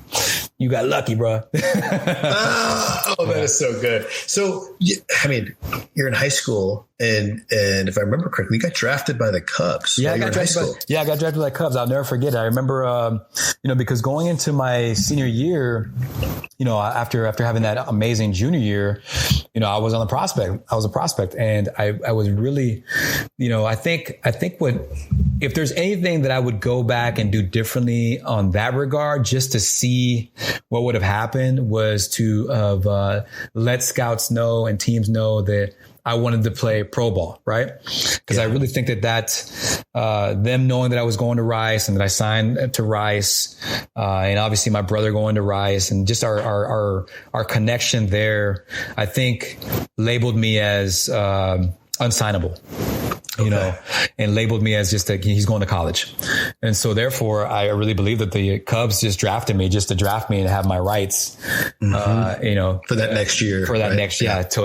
got lucky, bro. That is so good. So, I mean, you're in high school, and if I remember correctly, you got drafted by the Cubs. Yeah, I got drafted by the Cubs. I'll never forget it. I remember, because going into my senior year, after having that amazing junior year, I was on the prospect. I was a prospect, and I was really, I think if there's anything that I would go back and do differently on that regard, just to see what would have happened, was to have let scouts know and teams know that I wanted to play pro ball, right? Because I really think that them knowing that I was going to Rice and that I signed to Rice, and obviously my brother going to Rice, and just our connection there, I think labeled me as unsignable. And labeled me as just he's going to college. And so therefore I really believe that the Cubs just drafted me just to draft me and have my rights, for that next year,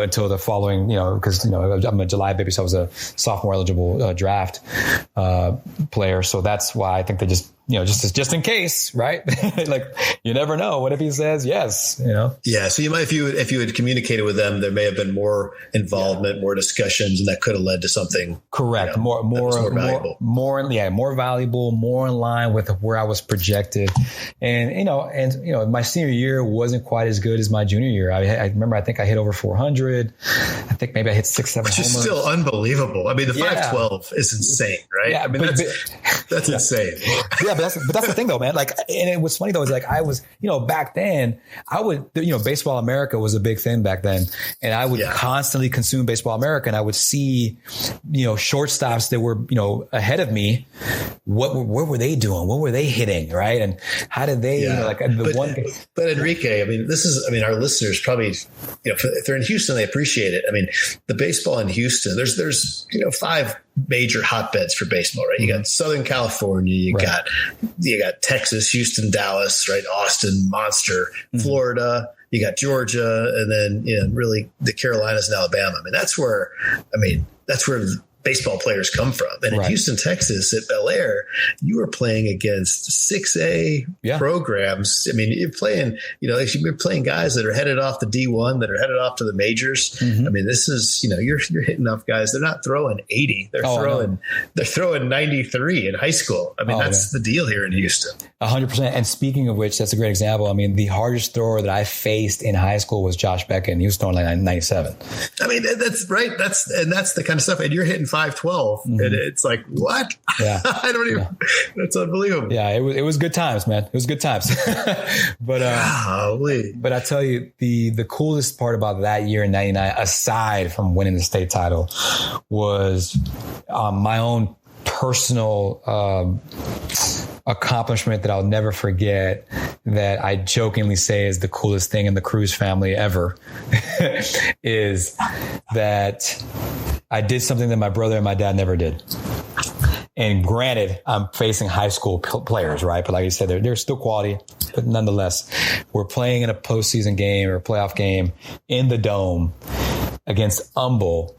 until the following, because, I'm a July baby. So I was a sophomore eligible draft player. So that's why I think they just, just in case, right? Like you never know. What if he says yes? Yeah. So you might, if you had communicated with them, there may have been more involvement, more discussions, and that could have led to something. Correct. More valuable, more in line with where I was projected. And my senior year wasn't quite as good as my junior year. I remember, I think I hit over 400. I think maybe I hit 6-7 homers. Which is still unbelievable. I mean, the 512 is insane, right? Yeah, I mean, that's insane. Yeah, but that's the thing though, man. Like, and it was funny though, is like I was, back then I would, Baseball America was a big thing back then. And I would constantly consume Baseball America, and I would see, shortstops that were, ahead of me. What were they doing? What were they hitting? Right. And how did they, but Enrique, our listeners probably, if they're in Houston, they appreciate it. I mean, the baseball in Houston, there's 5 major hotbeds for baseball, right? You got Southern California, you got Texas, Houston, Dallas, right? Austin, Monster, Florida, you got Georgia, and then, really the Carolinas and Alabama. I mean, that's where baseball players come from. And in Houston, Texas, at Bel Air, you were playing against 6A programs. I mean, you're playing guys that are headed off the D1, that are headed off to the majors. I mean, this is, you're hitting off guys. They're not throwing 80. They're throwing 93 in high school. I mean, that's the deal here in Houston. 100%. And speaking of which, that's a great example. I mean, the hardest thrower that I faced in high school was Josh Beckett. He was throwing like 97. I mean, that's right. That's the kind of stuff. And you're hitting 512, and it's like, what? Yeah. I don't even, that's unbelievable. Yeah. It was good times, man. It was good times. But I tell you, the coolest part about that year in 99, aside from winning the state title, was my own personal accomplishment that I'll never forget, that I jokingly say is the coolest thing in the Cruz family ever, is that I did something that my brother and my dad never did. And granted, I'm facing high school players, right? But like I said, they're still quality, but nonetheless, we're playing in a postseason game or a playoff game in the Dome against Humble,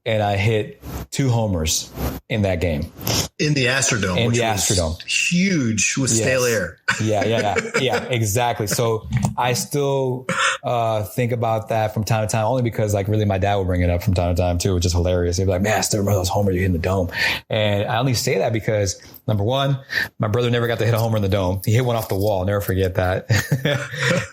and I hit 2 homers in that game. In the Astrodome. In the Astrodome. Huge with stale air. Yeah, exactly. So I still think about that from time to time, only because like really my dad would bring it up from time to time too, which is hilarious. He'd be like, man, I still remember those homers you hit in the dome. And I only say that because number one, my brother never got to hit a homer in the dome. He hit one off the wall. I'll never forget that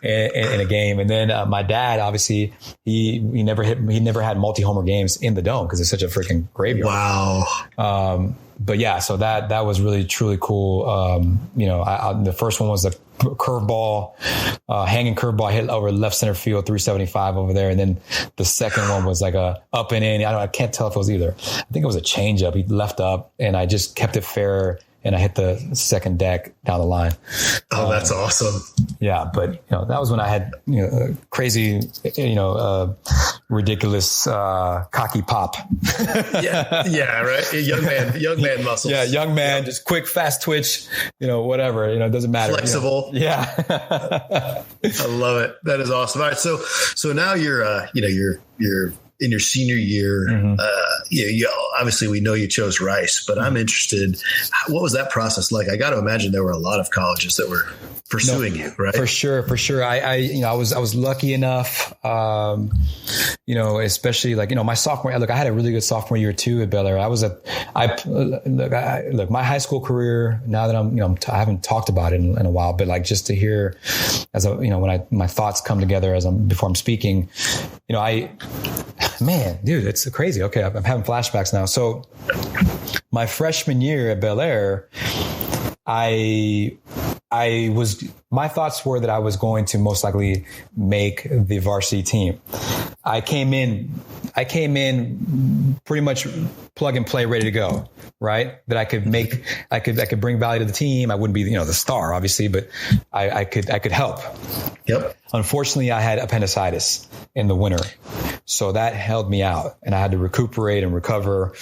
in a game. And then my dad, obviously, he never had multi-homer games in the dome because it's such a freaking graveyard. Wow. But yeah, so that was really, truly cool. The first one was the curveball, hanging curveball hit over left center field, 375 over there. And then the second one was like a up and in. I can't tell if it was either. I think it was a changeup. He left up and I just kept it fair. And I hit the second deck down the line. Oh, that's awesome. Yeah. But, that was when I had, crazy, ridiculous, cocky pop. Yeah. Right. Young man muscles. Yeah. Young man, just quick, fast twitch, whatever, it doesn't matter. Flexible. Yeah. I love it. That is awesome. All right. So now you're in your senior year. Mm-hmm. Obviously we know you chose Rice, but I'm interested. What was that process like? I got to imagine there were a lot of colleges that were pursuing you, right? For sure. I was lucky enough, especially like, my sophomore, look, I had a really good sophomore year too at Bel Air. Look, my high school career, now that I haven't talked about it in a while, but like just to hear when my thoughts come together before I'm speaking, man, dude, it's crazy. Okay. I'm having flashbacks now. So my freshman year at Bel Air, my thoughts were that I was going to most likely make the varsity team. I came in pretty much plug and play, ready to go, right? That I could bring value to the team. I wouldn't be, the star, obviously, but I could help. Yep. Unfortunately, I had appendicitis in the winter. So that held me out and I had to recuperate and recover.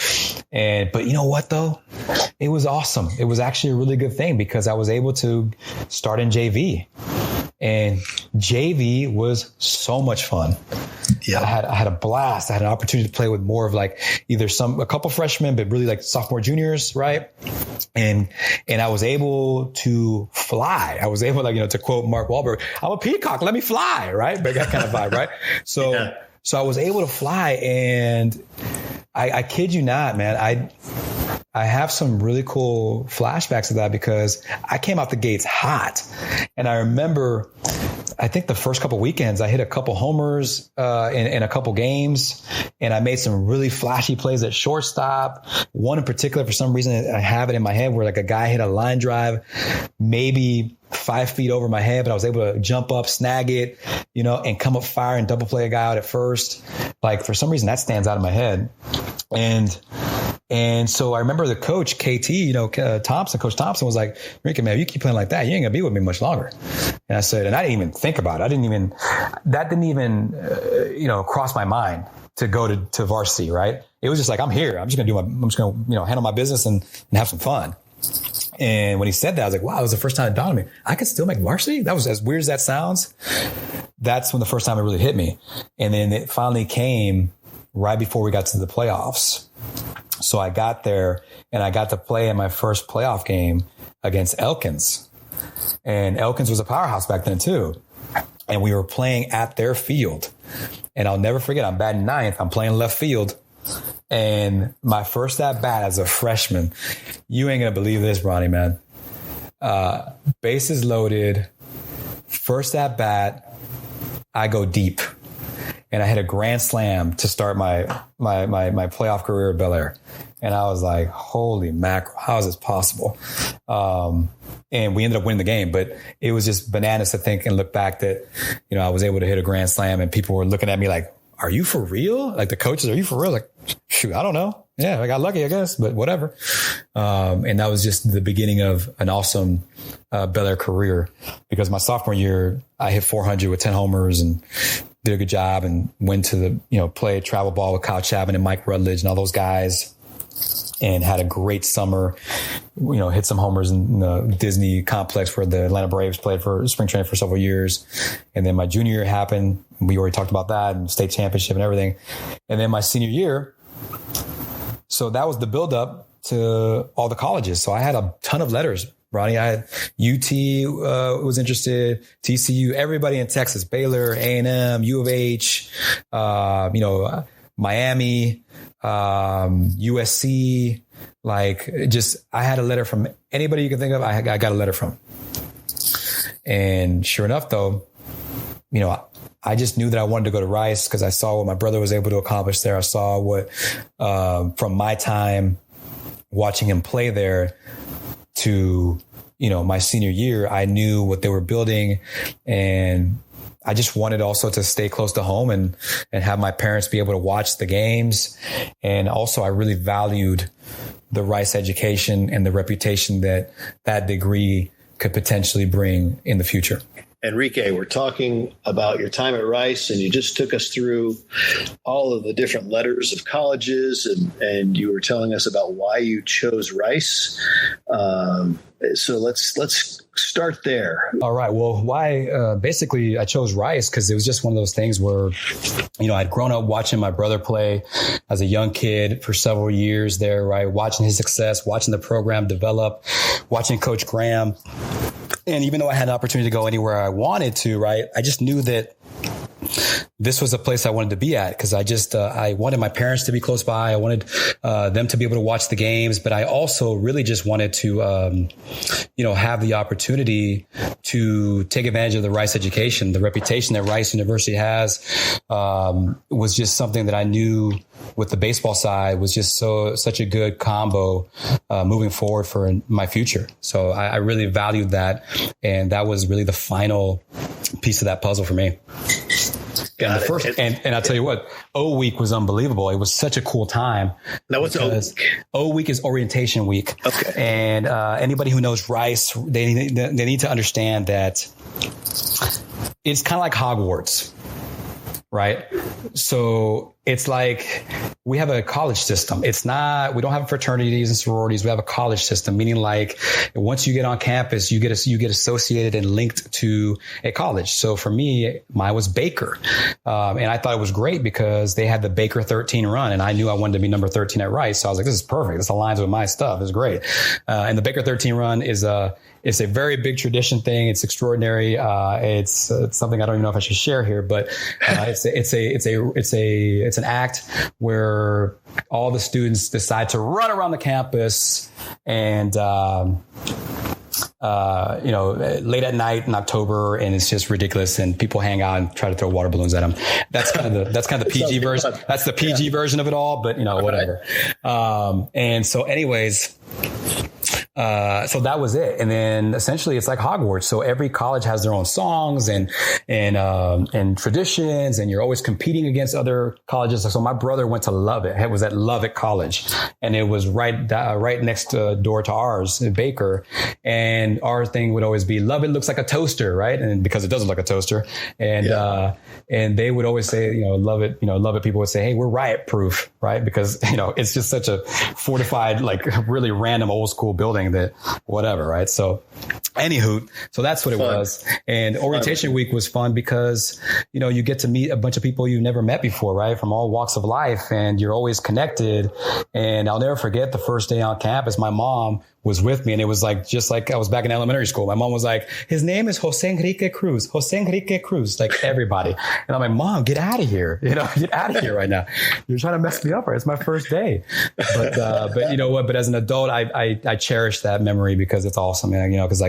But you know what though? It was awesome. It was actually a really good thing because I was able to start in JV. And JV was so much fun. Yeah, I had a blast. I had an opportunity to play with more of like either a couple freshmen, but really like sophomore, juniors, right? And I was able to fly. I was able, to quote Mark Wahlberg, "I'm a peacock, let me fly," right? But that kind of vibe, right? So, yeah. So I was able to fly, and I kid you not, man. I have some really cool flashbacks of that because I came out the gates hot. And I remember, I think the first couple weekends, I hit a couple homers in a couple games, and I made some really flashy plays at shortstop. One in particular, for some reason, I have it in my head where like a guy hit a line drive, maybe 5 feet over my head, but I was able to jump up, snag it, and come up fire and double play a guy out at first. Like for some reason that stands out in my head. And so I remember the coach, KT, Coach Thompson was like, "Enrique, man, if you keep playing like that, you ain't gonna be with me much longer." And I said, and I didn't even think about it. That didn't even cross my mind to go to varsity, right? It was just like, I'm here. I'm just gonna handle my business and have some fun. And when he said that, I was like, wow, it was the first time it dawned on me. I could still make varsity? That was as weird as that sounds. That's when the first time it really hit me. And then it finally came right before we got to the playoffs. So I got there and I got to play in my first playoff game against Elkins. And Elkins was a powerhouse back then too. And we were playing at their field. And I'll never forget, I'm batting ninth. I'm playing left field. And my first at bat as a freshman, you ain't going to believe this, Ronnie, man. Bases loaded. First at bat, I go deep. And I hit a grand slam to start my playoff career at Bel Air. And I was like, holy mackerel, how is this possible? And we ended up winning the game, but it was just bananas to think and look back that, I was able to hit a grand slam and people were looking at me like, are you for real? Like the coaches, are you for real? Like, shoot, I don't know. Yeah, I got lucky, I guess, but whatever. And that was just the beginning of an awesome Bel Air career because my sophomore year, I hit 400 with 10 homers and did a good job and went to the, play travel ball with Kyle Chapman and Mike Rutledge and all those guys and had a great summer, hit some homers in the Disney complex where the Atlanta Braves played for spring training for several years. And then my junior year happened. We already talked about that and state championship and everything. And then my senior year, so that was the buildup. to all the colleges. So I had a ton of letters, Ronnie. I had UT was interested, TCU, everybody in Texas, Baylor, A&M, U of H, Miami, USC, I had a letter from anybody you can think of. I got a letter from. And sure enough, though, I just knew that I wanted to go to Rice because I saw what my brother was able to accomplish there. I saw what, from my time watching him play there to, my senior year, I knew what they were building, and I just wanted also to stay close to home and have my parents be able to watch the games. And also I really valued the Rice education and the reputation that degree could potentially bring in the future. Enrique, we're talking about your time at Rice, and you just took us through all of the different letters of colleges, and you were telling us about why you chose Rice. So let's start there. All right. Well, why? Basically, I chose Rice because it was just one of those things where, I'd grown up watching my brother play as a young kid for several years there, right? Watching his success, watching the program develop, watching Coach Graham. And even though I had an opportunity to go anywhere I wanted to, right, I just knew that this was a place I wanted to be at because I wanted my parents to be close by. I wanted them to be able to watch the games, but I also really just wanted to, have the opportunity to take advantage of the Rice education. The reputation that Rice University has was just something that I knew with the baseball side was just such a good combo moving forward for my future. So I really valued that, and that was really the final piece of that puzzle for me. And the first, and I'll tell you what, O week was unbelievable. It was such a cool time. Now, what's O week? O week is orientation week. Okay. And anybody who knows Rice, they need to understand that it's kind of like Hogwarts, right? So it's like we have a college system. We don't have fraternities and sororities. We have a college system, meaning like once you get on campus, you get associated and linked to a college. So for me, mine was Baker. And I thought it was great because they had the Baker 13 run, and I knew I wanted to be number 13 at Rice. So I was like, this is perfect. This aligns with my stuff. It's great. And the Baker 13 run is it's a very big tradition thing. It's extraordinary. It's something I don't even know if I should share here, but it's an act where all the students decide to run around the campus and late at night in October, and it's just ridiculous. And people hang out and try to throw water balloons at them. That's kind of the PG version. That's the PG version of it all, but whatever. And so anyways, so that was it. And then essentially it's like Hogwarts. So every college has their own songs and traditions, and you're always competing against other colleges. So my brother went to Lovett. It was at Lovett College, and it was right next door to ours in Baker. And our thing would always be Lovett looks like a toaster, right? And because it doesn't look like a toaster. And, and they would always say, Lovett people would say, hey, we're riot proof, right? Because, it's just such a fortified, like really random old school building that whatever, right? So anywho, so that's what it was. And orientation week was fun because, you get to meet a bunch of people you've never met before, right? From all walks of life, and you're always connected. And I'll never forget the first day on campus, my mom was with me, and it was like, just like I was back in elementary school. My mom was like, his name is Enrique Cruz, like everybody. And I'm like, Mom, get out of here. Get out of here right now. You're trying to mess me up, right? It's my first day. But you know what? But as an adult, I cherish that memory because it's awesome, because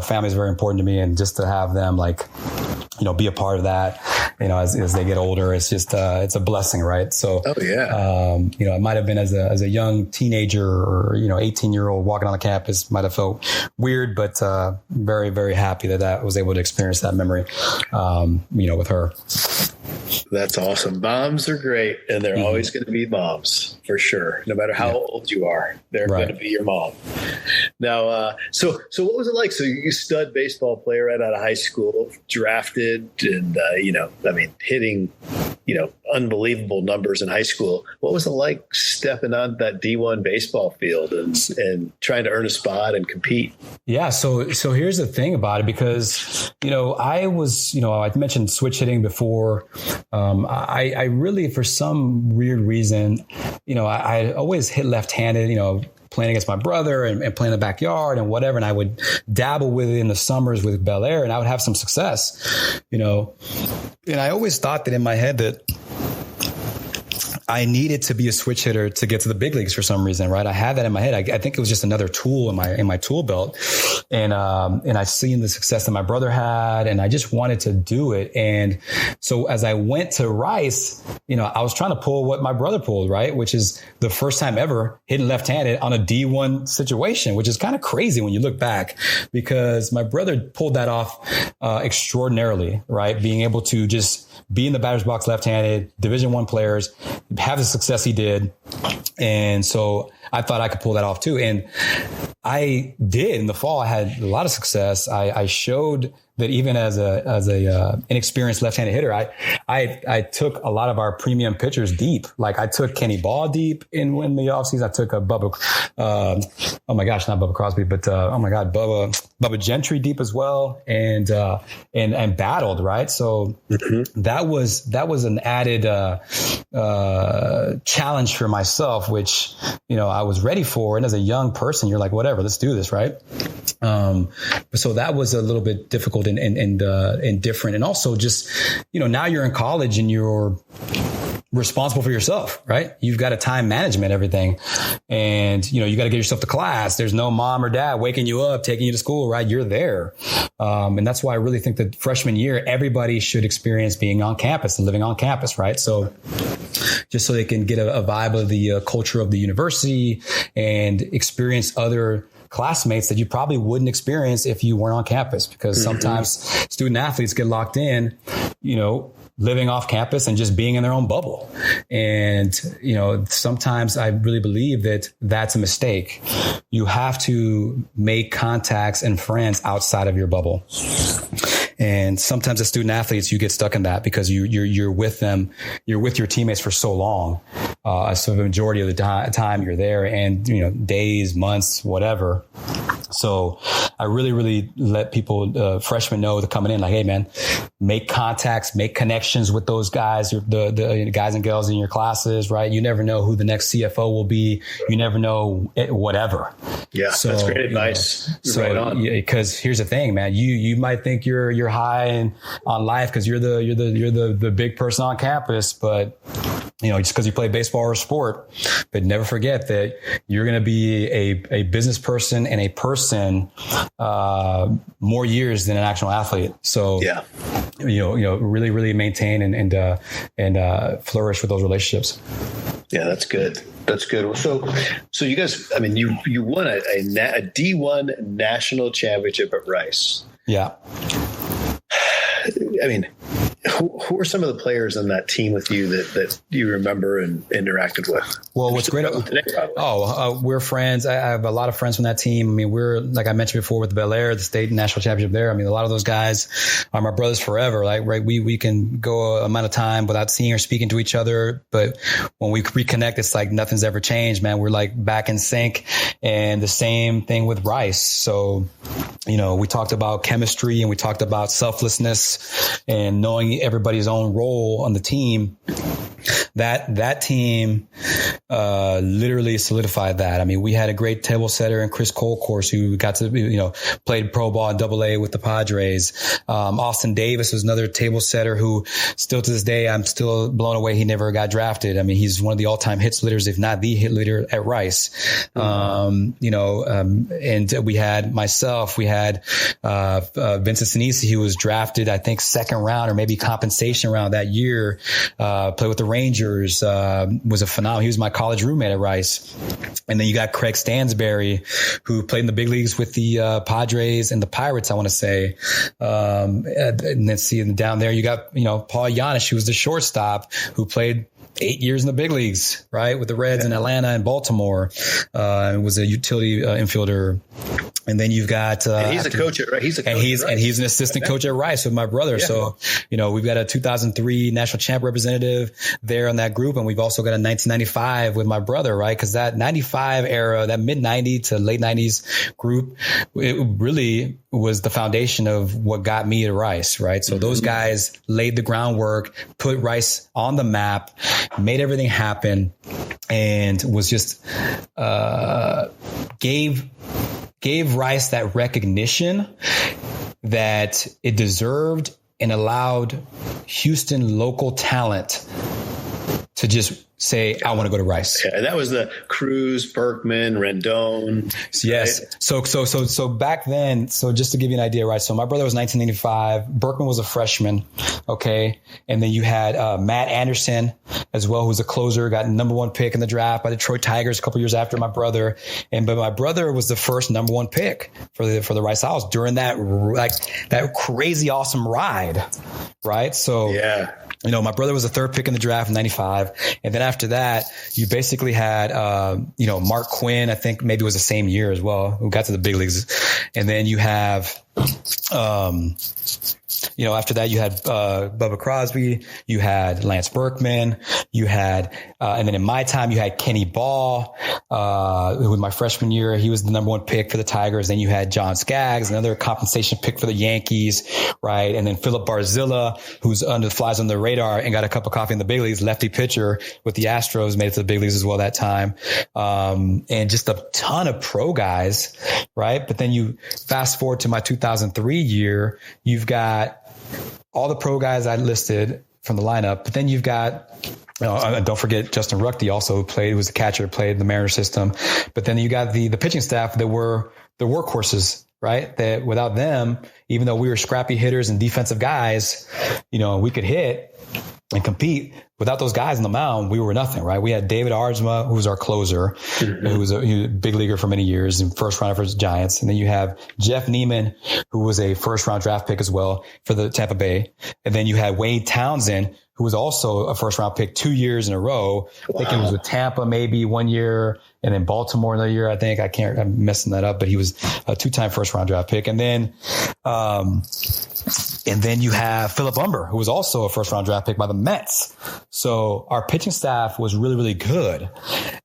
family is very important to me, and just to have them be a part of that, as they get older, it's just, it's a blessing, right? So, it might have been as a young teenager or, 18-year-old walking on the campus might have felt weird, but, very, very happy that I was able to experience that memory, with her. That's awesome. Moms are great, and they're always going to be moms for sure. No matter how old you are, they're going to be your mom. Now, so what was it like? So you stud baseball player right out of high school, drafted, and hitting, unbelievable numbers in high school. What was it like stepping on that D1 baseball field and trying to earn a spot and compete? Yeah. So here's the thing about it, because, I was, I mentioned switch hitting before. I really, for some weird reason, I always hit left-handed, playing against my brother and playing in the backyard and whatever. And I would dabble with it in the summers with Bel Air, and I would have some success, you know. And I always thought that in my head that I needed to be a switch hitter to get to the big leagues for some reason, right? I had that in my head. I think it was just another tool in my tool belt. And I seen the success that my brother had, and I just wanted to do it. And so as I went to Rice, you know, I was trying to pull what my brother pulled, right? Which is the first time ever hitting left-handed on a D1 situation, which is kind of crazy when you look back, because my brother pulled that off extraordinarily, right? Being able to just be in the batter's box left-handed, Division I players, have the success he did. And so I thought I could pull that off too. And I did. In the fall, I had a lot of success. I showed that even as a inexperienced left-handed hitter, I took a lot of our premium pitchers deep. Like I took Kenny Ball deep in the offseason. I took a Bubba, oh my gosh, not Bubba Crosby, but Bubba Gentry deep as well, and battled, right? So that was an added challenge for myself, which, you know, I was ready for. And as a young person, you're like, whatever, let's do this, right? So that was a little bit difficult and different. And also just, you know, now you're in college and you're responsible for yourself, right? You've got to time management, everything. And, you know, you got to get yourself to class. There's no mom or dad waking you up, taking you to school, right? You're there. And that's why I really think that freshman year, everybody should experience being on campus and living on campus, right? So just so they can get a vibe of the culture of the university and experience other classmates that you probably wouldn't experience if you weren't on campus, because sometimes student athletes get locked in, you know, living off campus and just being in their own bubble. And, you know, sometimes I really believe that that's a mistake. You have to make contacts and friends outside of your bubble. And sometimes as student athletes, you get stuck in that because you're with them, you're with your teammates for so long. So the majority of the time you're there, and, you know, days, months, whatever. So I really let people, freshmen know that coming in, like, hey man, make contacts, make connections with those guys, the guys and girls in your classes, right? You never know who the next CFO will be. You never know whatever. Yeah. So, that's great advice. So, right on. Because here's the thing, man, you might think you're high on life because you're the big person on campus, but, you know, just because you play baseball or sport, but never forget that you're going to be a business person and a person more years than an actual athlete. So, yeah, you know, really maintain and flourish with those relationships. Yeah, that's good. That's good. So you guys, I mean, you won a D1 national championship at Rice. Yeah. I mean, who are some of the players on that team with you that you remember and interacted with? Well, what's great? We're friends. I have a lot of friends from that team. I mean, we're, like I mentioned before, with Bel Air, the state national championship there. I mean, a lot of those guys are my brothers forever. Like, right, we can go a amount of time without seeing or speaking to each other, but when we reconnect, it's like nothing's ever changed, man. We're like back in sync. And the same thing with Rice. So, you know, we talked about chemistry and we talked about selflessness and knowing everybody's own role on the team. That team literally solidified that. I mean, we had a great table setter in Chris Colcourse, who got to, you know, played pro ball in AA with the Padres. Austin Davis was another table setter who still to this day, I'm still blown away he never got drafted. I mean, he's one of the all-time hits leaders, if not the hit leader at Rice. And we had myself, we had Vincent Sinisi, who was drafted, I think, second round or maybe compensation round that year, played with the Rangers, was a phenomenal. He was my college roommate at Rice. And then you got Craig Stansberry, who played in the big leagues with the Padres and the Pirates, I want to say. And then see down there, you got, you know, Paul Giannis, who was the shortstop, who played 8 years in the big leagues, right? With the Reds in Atlanta and Baltimore, and was a utility infielder. And then you've got, and he's a coach at Rice. And he's an assistant coach at Rice with my brother. Yeah. So, you know, we've got a 2003 national champ representative there on that group. And we've also got a 1995 with my brother, right? Cause that 95 era, that mid 90 to late 90s group, it really was the foundation of what got me to Rice, right? So those guys laid the groundwork, put Rice on the map, made everything happen, and was just, gave Rice that recognition that it deserved and allowed Houston local talent to just say, I want to go to Rice. Yeah, that was the Cruz, Berkman, Rendon. Yes. Right? So back then, so just to give you an idea, right? So my brother was 1985. Berkman was a freshman. Okay. And then you had Matt Anderson as well, who's a closer, got #1 pick in the draft by the Detroit Tigers a couple years after my brother. But my brother was the first #1 pick for the Rice Owls during that crazy awesome ride. Right. So yeah. You know, my brother was the 3rd pick in the draft in 95. And then after that, you basically had, Mark Quinn, I think maybe it was the same year as well, who got to the big leagues. And then you have, after that you had, Bubba Crosby, you had Lance Berkman, you had, and then in my time, you had Kenny Ball, who was my freshman year. He was the #1 pick for the Tigers. Then you had John Skaggs, another compensation pick for the Yankees, right? And then Philip Barzilla, who's flies on the radar and got a cup of coffee in the big leagues, lefty pitcher with the Astros, made it to the big leagues as well that time. And just a ton of pro guys, right? But then you fast forward to my 2003 year, you've got all the pro guys I listed from the lineup, but then you've got, don't forget Justin Ruckty also played, was the catcher, played the Mariners system. But then you got the pitching staff that were the workhorses, right? That without them, even though we were scrappy hitters and defensive guys, we could hit and compete. Without those guys on the mound, we were nothing, right? We had David Ardsma, who was our closer, who was a big leaguer for many years and first rounder for the Giants. And then you have Jeff Neiman, who was a first round draft pick as well for the Tampa Bay. And then you had Wayne Townsend, who was also a first round pick 2 years in a row. Wow. I think it was with Tampa maybe 1 year and then Baltimore another year. I think I'm messing that up, but he was a 2-time first round draft pick. And then you have Philip Umber, who was also a first round draft pick by the Mets. So our pitching staff was really, really good.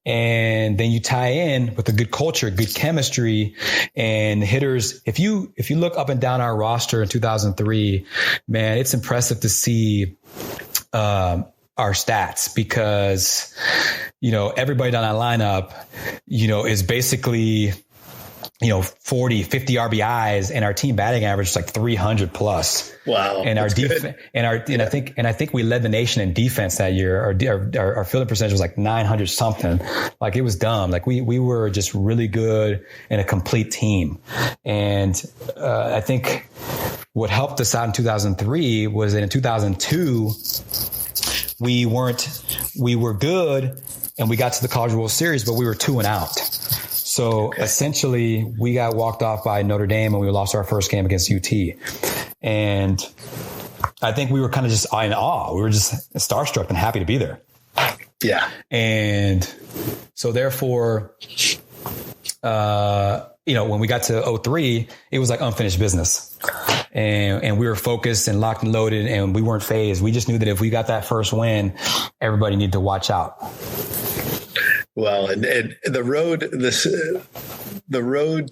And then you tie in with a good culture, good chemistry, and hitters. If you look up and down our roster in 2003, man, it's impressive to see our stats because, everybody down that lineup, is basically, 40, 50 RBIs, and our team batting average is like 300 plus. Wow. And our defense, and I think we led the nation in defense that year. Our fielding percentage was like 900 something. Like it was dumb. Like we were just really good and a complete team. And, I think what helped us out in 2003 was that in 2002, we were good and we got to the College World Series, but we were 2 and out. So essentially we got walked off by Notre Dame and we lost our first game against UT. And I think we were kind of just in awe. We were just starstruck and happy to be there. Yeah. And so therefore, when we got to 03, it was like unfinished business. And we were focused and locked and loaded and we weren't phased. We just knew that if we got that first win, everybody needed to watch out. Well, and the road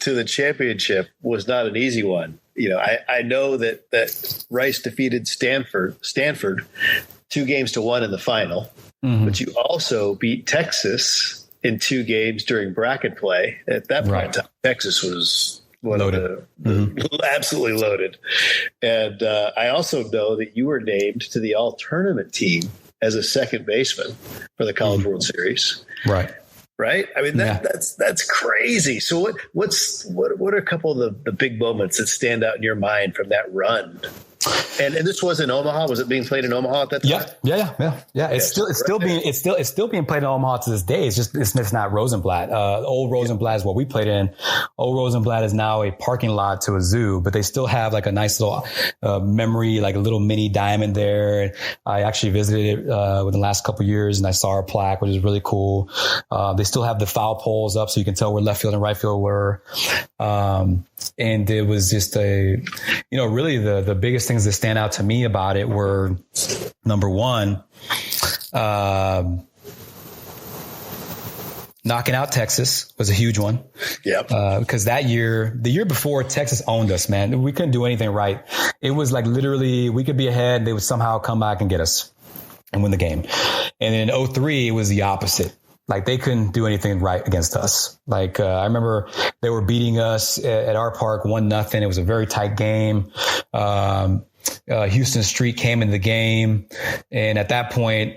to the championship was not an easy one. I know that Rice defeated Stanford 2-1 in the final, but you also beat Texas in 2 games during bracket play. At that point in time, Texas was loaded. Absolutely loaded. And I also know that you were named to the all-tournament team as a second baseman for the College World Series. Right. I mean, that's crazy. So what are a couple of the big moments that stand out in your mind from that run? And this was in Omaha. Was it being played in Omaha at that time? Yeah. It's still being played in Omaha to this day. It's not Rosenblatt. Old Rosenblatt is what we played in. Old Rosenblatt is now a parking lot to a zoo, but they still have like a nice little memory, like a little mini diamond there. I actually visited it within the last couple of years, and I saw our plaque, which is really cool. They still have the foul poles up, so you can tell where left field and right field were. And it was just really the biggest things that stand out to me about it were, number one, knocking out Texas was a huge one. Yep. Because the year before, Texas owned us, man. We couldn't do anything right. It was like literally we could be ahead. They would somehow come back and get us and win the game. And in 03, it was the opposite. Like they couldn't do anything right against us. Like I remember they were beating us at our park 1-0. It was a very tight game. Houston Street came in the game, and at that point,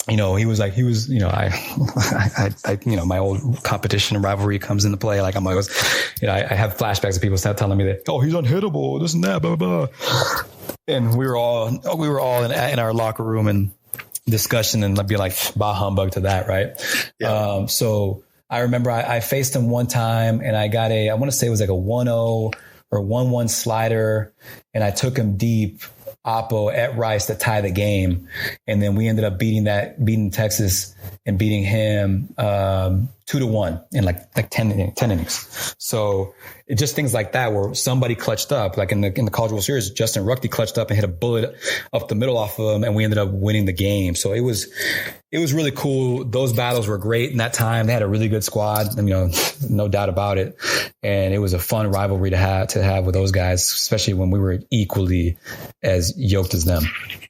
you know, I my old competition and rivalry comes into play. Like I have flashbacks of people telling me that, oh, he's unhittable, this and that, blah, blah, blah. And we were all in our locker room and discussion, and I'd be like, bah humbug to that. Right. Yeah. So I remember I faced him one time and I got I want to say it was like a 1-0 or 1-1 slider, and I took him deep oppo at Rice to tie the game. And then we ended up beating Texas and beating him 2-1 in like 10 innings. So it just things like that where somebody clutched up, like in the College World Series, Justin Ruckty clutched up and hit a bullet up the middle off of him, and we ended up winning the game. So it was really cool. Those battles were great in that time. They had a really good squad, you know, no doubt about it. And it was a fun rivalry to have with those guys, especially when we were equally as yoked as them.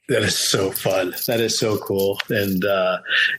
That is so fun. That is so cool. And,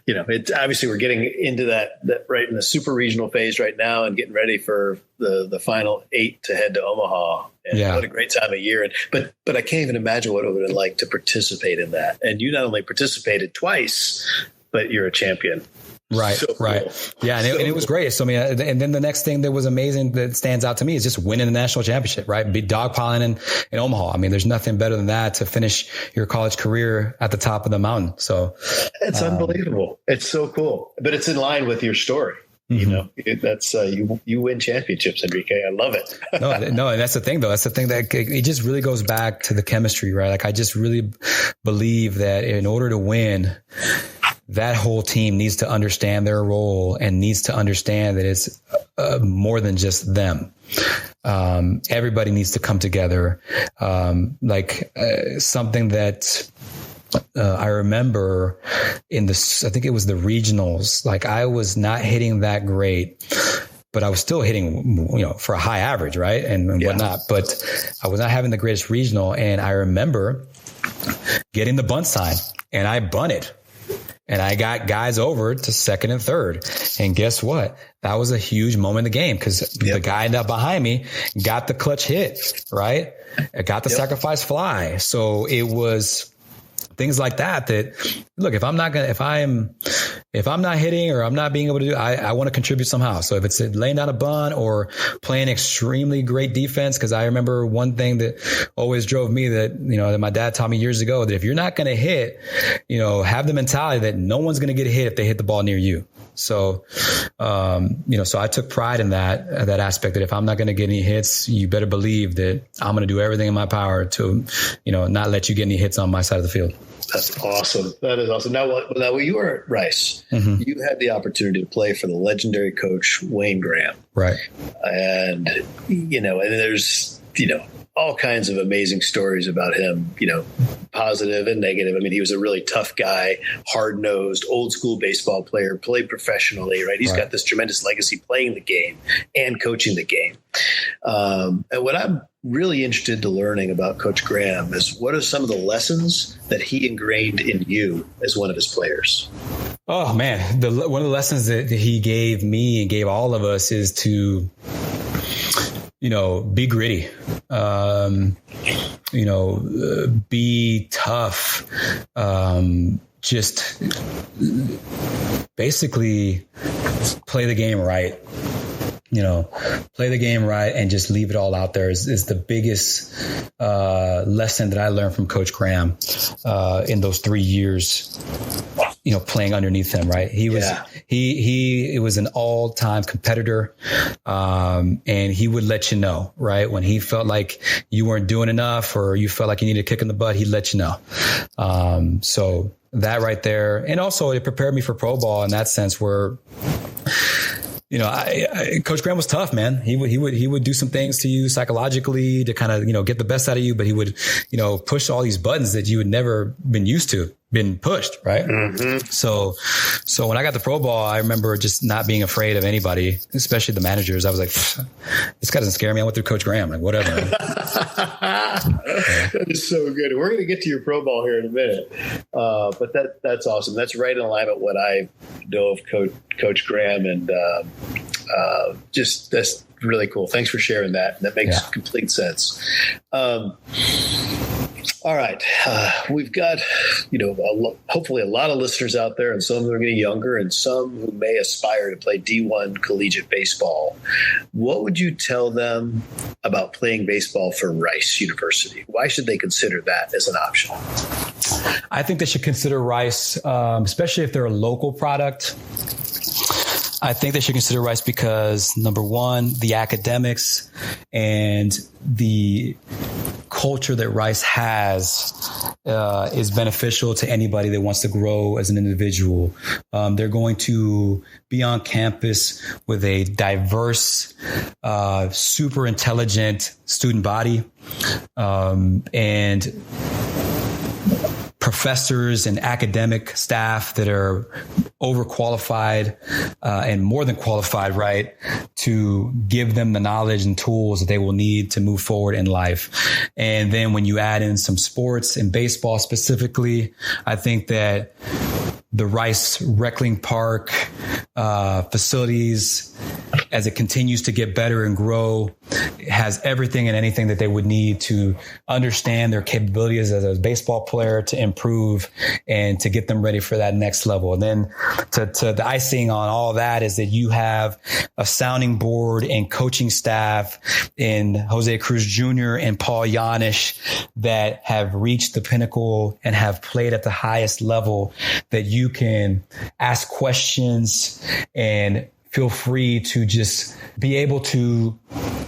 you know, it's obviously we're getting into that right in the super regional phase right now and getting ready for the final 8 to head to Omaha. And what a great time of year. But I can't even imagine what it would have been like to participate in that. And you not only participated twice, but you're a champion. Right. So right. Cool. Yeah. And it was great. So, I mean, and then the next thing that was amazing that stands out to me is just winning the national championship, right? Be dogpiling in Omaha. I mean, there's nothing better than that to finish your college career at the top of the mountain. So it's unbelievable. It's so cool, but it's in line with your story. You know, that's you win championships, Enrique. I love it. No, and that's the thing, though. That's the thing that it just really goes back to the chemistry, right? Like I just really believe that in order to win, that whole team needs to understand their role and needs to understand that it's more than just them. Everybody needs to come together. Something that I remember I think it was the regionals, like I was not hitting that great, but I was still hitting, you know, for a high average, right? And whatnot, but I was not having the greatest regional. And I remember getting the bunt sign and I bunted. And I got guys over to second and third. And guess what? That was a huge moment in the game because the guy up behind me got the clutch hit, right? I got the sacrifice fly. So it was things like that look, if I'm not hitting or I'm not being able to do, I want to contribute somehow. So if it's laying down a bunt or playing extremely great defense, because I remember one thing that always drove me that my dad taught me years ago, that if you're not going to hit, you know, have the mentality that no one's going to get hit if they hit the ball near you. So, so I took pride in that aspect, that if I'm not going to get any hits, you better believe that I'm going to do everything in my power to, not let you get any hits on my side of the field. That's awesome. That is awesome. Now when you were at Rice, you had the opportunity to play for the legendary coach, Wayne Graham. Right. And, and there's, all kinds of amazing stories about him, positive and negative. I mean, he was a really tough guy, hard-nosed, old-school baseball player, played professionally, right? He's got this tremendous legacy playing the game and coaching the game. And what I'm really interested to learning about Coach Graham is what are some of the lessons that he ingrained in you as one of his players? Oh, man. One of the lessons that he gave me and gave all of us is to be gritty, be tough, just basically play the game right. Play the game right and just leave it all out there is the biggest lesson that I learned from Coach Graham in those 3 years. Playing underneath him, right? He was an all-time competitor. And he would let you know, right? When he felt like you weren't doing enough or you felt like you needed a kick in the butt, he'd let you know. So that right there. And also it prepared me for pro ball in that sense where, Coach Graham was tough, man. He would do some things to you psychologically to kind of, get the best out of you, but he would, push all these buttons that you had never been pushed. Right. Mm-hmm. So when I got the pro ball, I remember just not being afraid of anybody, especially the managers. I was like, this guy doesn't scare me. I went through Coach Graham, like whatever. That is so good. We're going to get to your pro ball here in a minute. But that's awesome. That's right in alignment with what I of Coach Graham, and just that's really cool. Thanks for sharing that. That makes complete sense. All right. We've got, hopefully a lot of listeners out there, and some who are getting younger and some who may aspire to play D1 collegiate baseball. What would you tell them about playing baseball for Rice University? Why should they consider that as an option? I think they should consider Rice, especially if they're a local product. I think they should consider Rice because, number one, the academics and the culture that Rice has is beneficial to anybody that wants to grow as an individual. They're going to be on campus with a diverse, super intelligent student body, and professors and academic staff that are overqualified and more than qualified, right, to give them the knowledge and tools that they will need to move forward in life. And then when you add in some sports and baseball specifically, I think that the Rice Reckling Park facilities, as it continues to get better and grow, has everything and anything that they would need to understand their capabilities as a baseball player, to improve and to get them ready for that next level. And then to the icing on all of that is that you have a sounding board and coaching staff in Jose Cruz Jr. and Paul Yanish that have reached the pinnacle and have played at the highest level, that you can ask questions and feel free to just be able to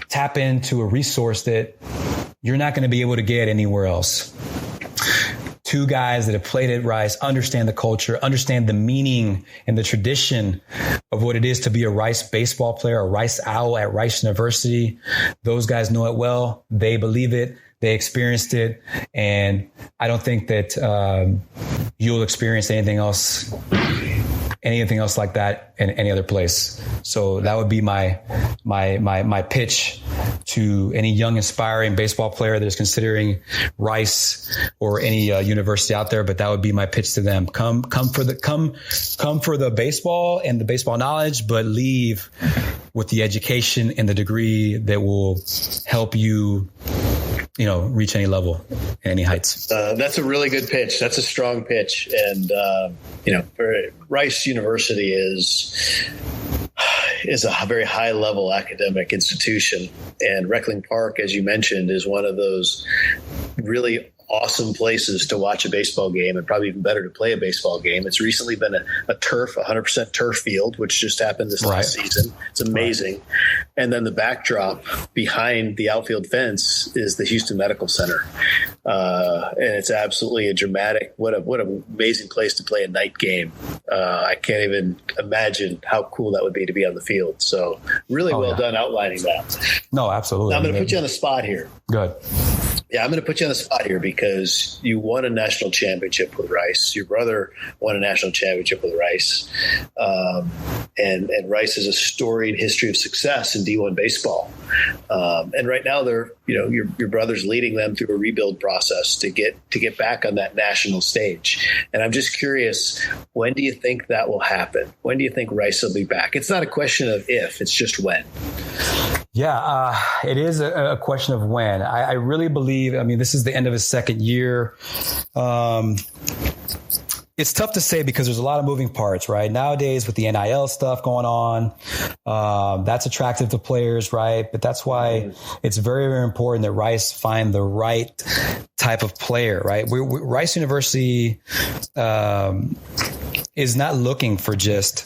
tap into a resource that you're not going to be able to get anywhere else. Two guys that have played at Rice, understand the culture, understand the meaning and the tradition of what it is to be a Rice baseball player, a Rice Owl at Rice University. Those guys know it well. They believe it. They experienced it. And I don't think that you'll experience anything else like that in any other place. So that would be my pitch to any young, aspiring baseball player that is considering Rice or any university out there. But that would be my pitch to them. Come for the baseball and the baseball knowledge, but leave with the education and the degree that will help you, reach any level and any heights. That's a really good pitch. That's a strong pitch. And, Rice University is a very high level academic institution. And Reckling Park, as you mentioned, is one of those really awesome places to watch a baseball game, and probably even better to play a baseball game. It's recently been a 100% turf field, which just happened this last season. It's amazing. Right. And then the backdrop behind the outfield fence is the Houston Medical Center. And it's absolutely a dramatic, what an amazing place to play a night game. I can't even imagine how cool that would be to be on the field. So really well done outlining that. No, absolutely. Now I'm going to put you on the spot here. Good. Yeah, I'm going to put you on the spot here because you won a national championship with Rice. Your brother won a national championship with Rice. And Rice has a storied history of success in D1 baseball. And right now your brother's leading them through a rebuild process to get back on that national stage. And I'm just curious, when do you think that will happen? When do you think Rice will be back? It's not a question of if, it's just when. Yeah, it is a question of when. I really believe, this is the end of his second year. It's tough to say because there's a lot of moving parts, right? Nowadays with the NIL stuff going on, that's attractive to players, right? But that's why it's very, very important that Rice find the right type of player, right? Rice University is not looking for just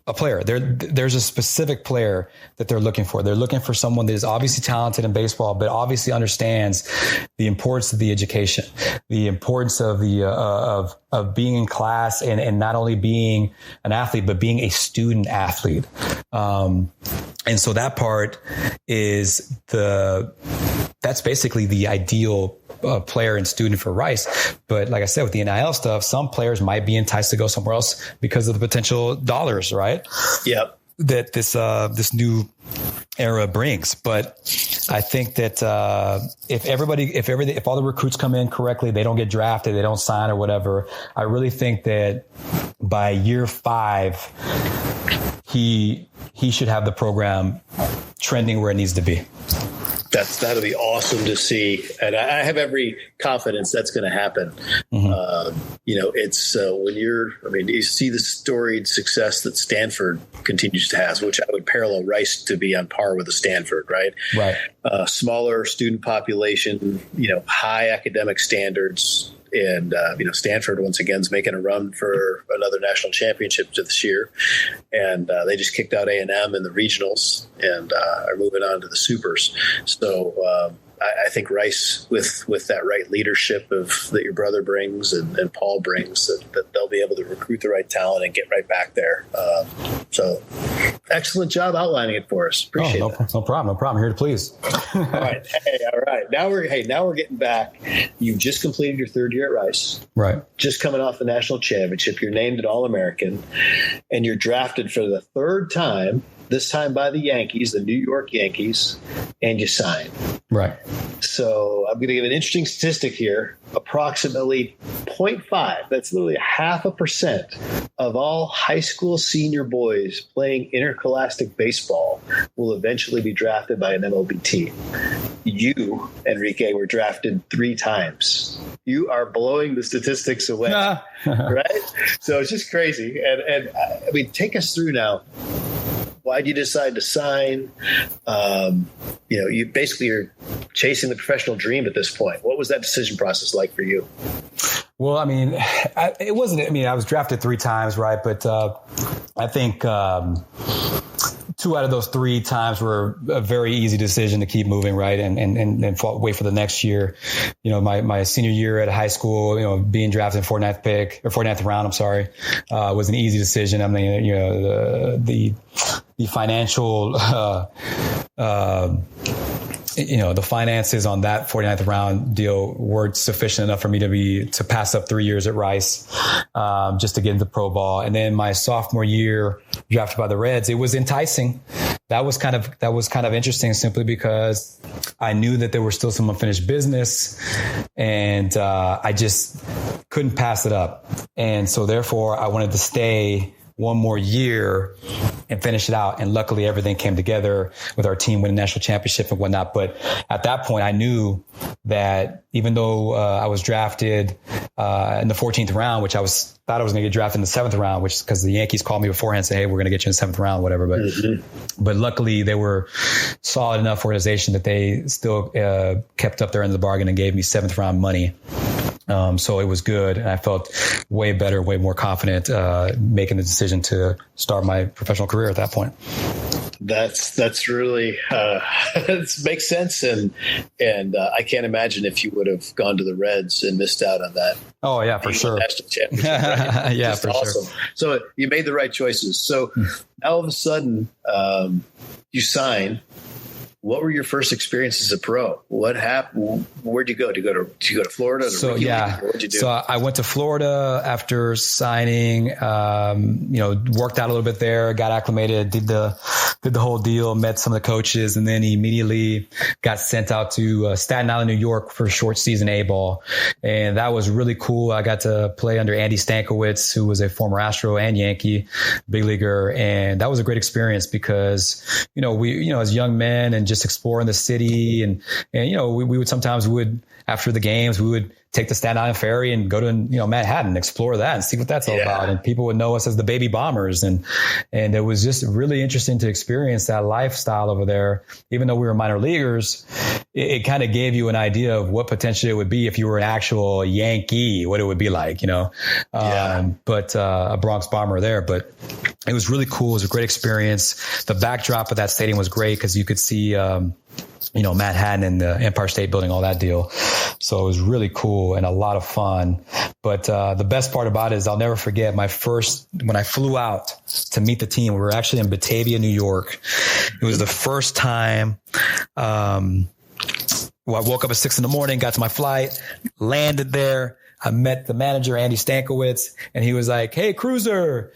a player. There's a specific player that they're looking for. They're looking for someone that is obviously talented in baseball, but obviously understands the importance of the education, the importance of the of being in class and not only being an athlete, but being a student athlete. And so that part is that's basically the ideal player and student for Rice. But like I said, with the NIL stuff, some players might be enticed to go somewhere else because of the potential dollars, right? Yep. That this new era brings. But I think that if all the recruits come in correctly, they don't get drafted, they don't sign or whatever, I really think that by year 5, he should have the program trending where it needs to be. That'll be awesome to see. And I have every confidence that's going to happen. It's you see the storied success that Stanford continues to have, which I would parallel Rice to be on par with the Stanford, right? Right. Smaller student population, high academic standards. And, Stanford, once again, is making a run for another national championship this year. And they just kicked out A&M in the regionals and are moving on to the supers. So I think Rice, with that right leadership that your brother brings and Paul brings, that they'll be able to recruit the right talent and get right back there. So excellent job outlining it for us. Appreciate it. No problem. Here to please. All right. All right. Now we're getting back. You've just completed your 3rd year at Rice. Right. Just coming off the national championship. You're named an All-American, and you're drafted for the 3rd time, this time by the Yankees, the New York Yankees, and you sign. Right. So I'm going to give an interesting statistic here. Approximately 0.5, that's literally 0.5% of all high school senior boys playing interscholastic baseball will eventually be drafted by an MLB team. You, Enrique, were drafted 3 times. You are blowing the statistics away, right? So it's just crazy. And I mean, take us through now. Why did you decide to sign? You basically are chasing the professional dream at this point. What was that decision process like for you? Well, I mean, it wasn't. I mean, I was drafted 3 times, right? But I think 2 out of those 3 times were a very easy decision to keep moving, right? And wait for the next year. My senior year at high school, being drafted in 49th round, was an easy decision. I mean, the financial, the finances on that 49th round deal were sufficient enough for me to pass up 3 years at Rice, just to get into pro ball. And then my sophomore year, drafted by the Reds, it was enticing. That was kind of interesting, simply because I knew that there was still some unfinished business, and I just couldn't pass it up. And so therefore I wanted to stay one more year and finish it out. And luckily everything came together with our team winning national championship and whatnot. But at that point I knew that even though I was drafted in the 14th round, which thought I was going to get drafted in the 7th round, which is because the Yankees called me beforehand and said, hey, we're going to get you in the 7th round, whatever. But luckily they were solid enough organization that they still kept up their end of the bargain and gave me 7th round money. So it was good. And I felt way better, way more confident, making the decision to start my professional career at that point. That's really, it makes sense. And I can't imagine if you would have gone to the Reds and missed out on that. Oh yeah, for sure. National championship, right? Yeah, just for awesome. Sure. So you made the right choices. So now all of a sudden, you sign. What were your first experiences as a pro? What happened? Where'd you go? Did you go to Florida? What'd you do? So I went to Florida after signing, worked out a little bit there, got acclimated, did the whole deal, met some of the coaches, and then immediately got sent out to Staten Island, New York for short season A-ball. And that was really cool. I got to play under Andy Stankiewicz, who was a former Astro and Yankee big leaguer. And that was a great experience because, we, as young men and just exploring the city and we would sometimes after the games, we would take the Staten Island ferry and go to, Manhattan, explore that and see what that's all about. And people would know us as the Baby Bombers. And it was just really interesting to experience that lifestyle over there. Even though we were minor leaguers, it kind of gave you an idea of what potentially it would be if you were an actual Yankee, what it would be like, but a Bronx Bomber there. But it was really cool. It was a great experience. The backdrop of that stadium was great because you could see, Manhattan and the Empire State Building, all that deal. So it was really cool and a lot of fun. But the best part about it is I'll never forget when I flew out to meet the team. We were actually in Batavia, New York. It was the first time I woke up at 6 a.m, got to my flight, landed there. I met the manager, Andy Stankiewicz, and he was like, "Hey, Cruiser,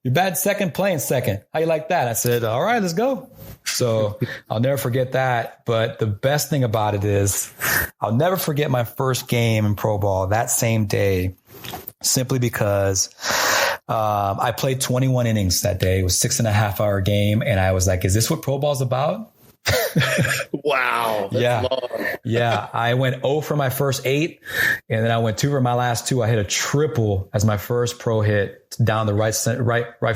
You're batting second, playing second. How you like that? I said, all right, let's go. So I'll never forget that. But the best thing about it is I'll never forget my first game in pro ball that same day, simply because I played 21 innings that day. It was 6.5 hour game. And I was like, is this what pro ball's about? Wow. That's long. Yeah. I went 0 for my first 8, and then I went 2 for my last 2. I hit a triple as my first pro hit down the right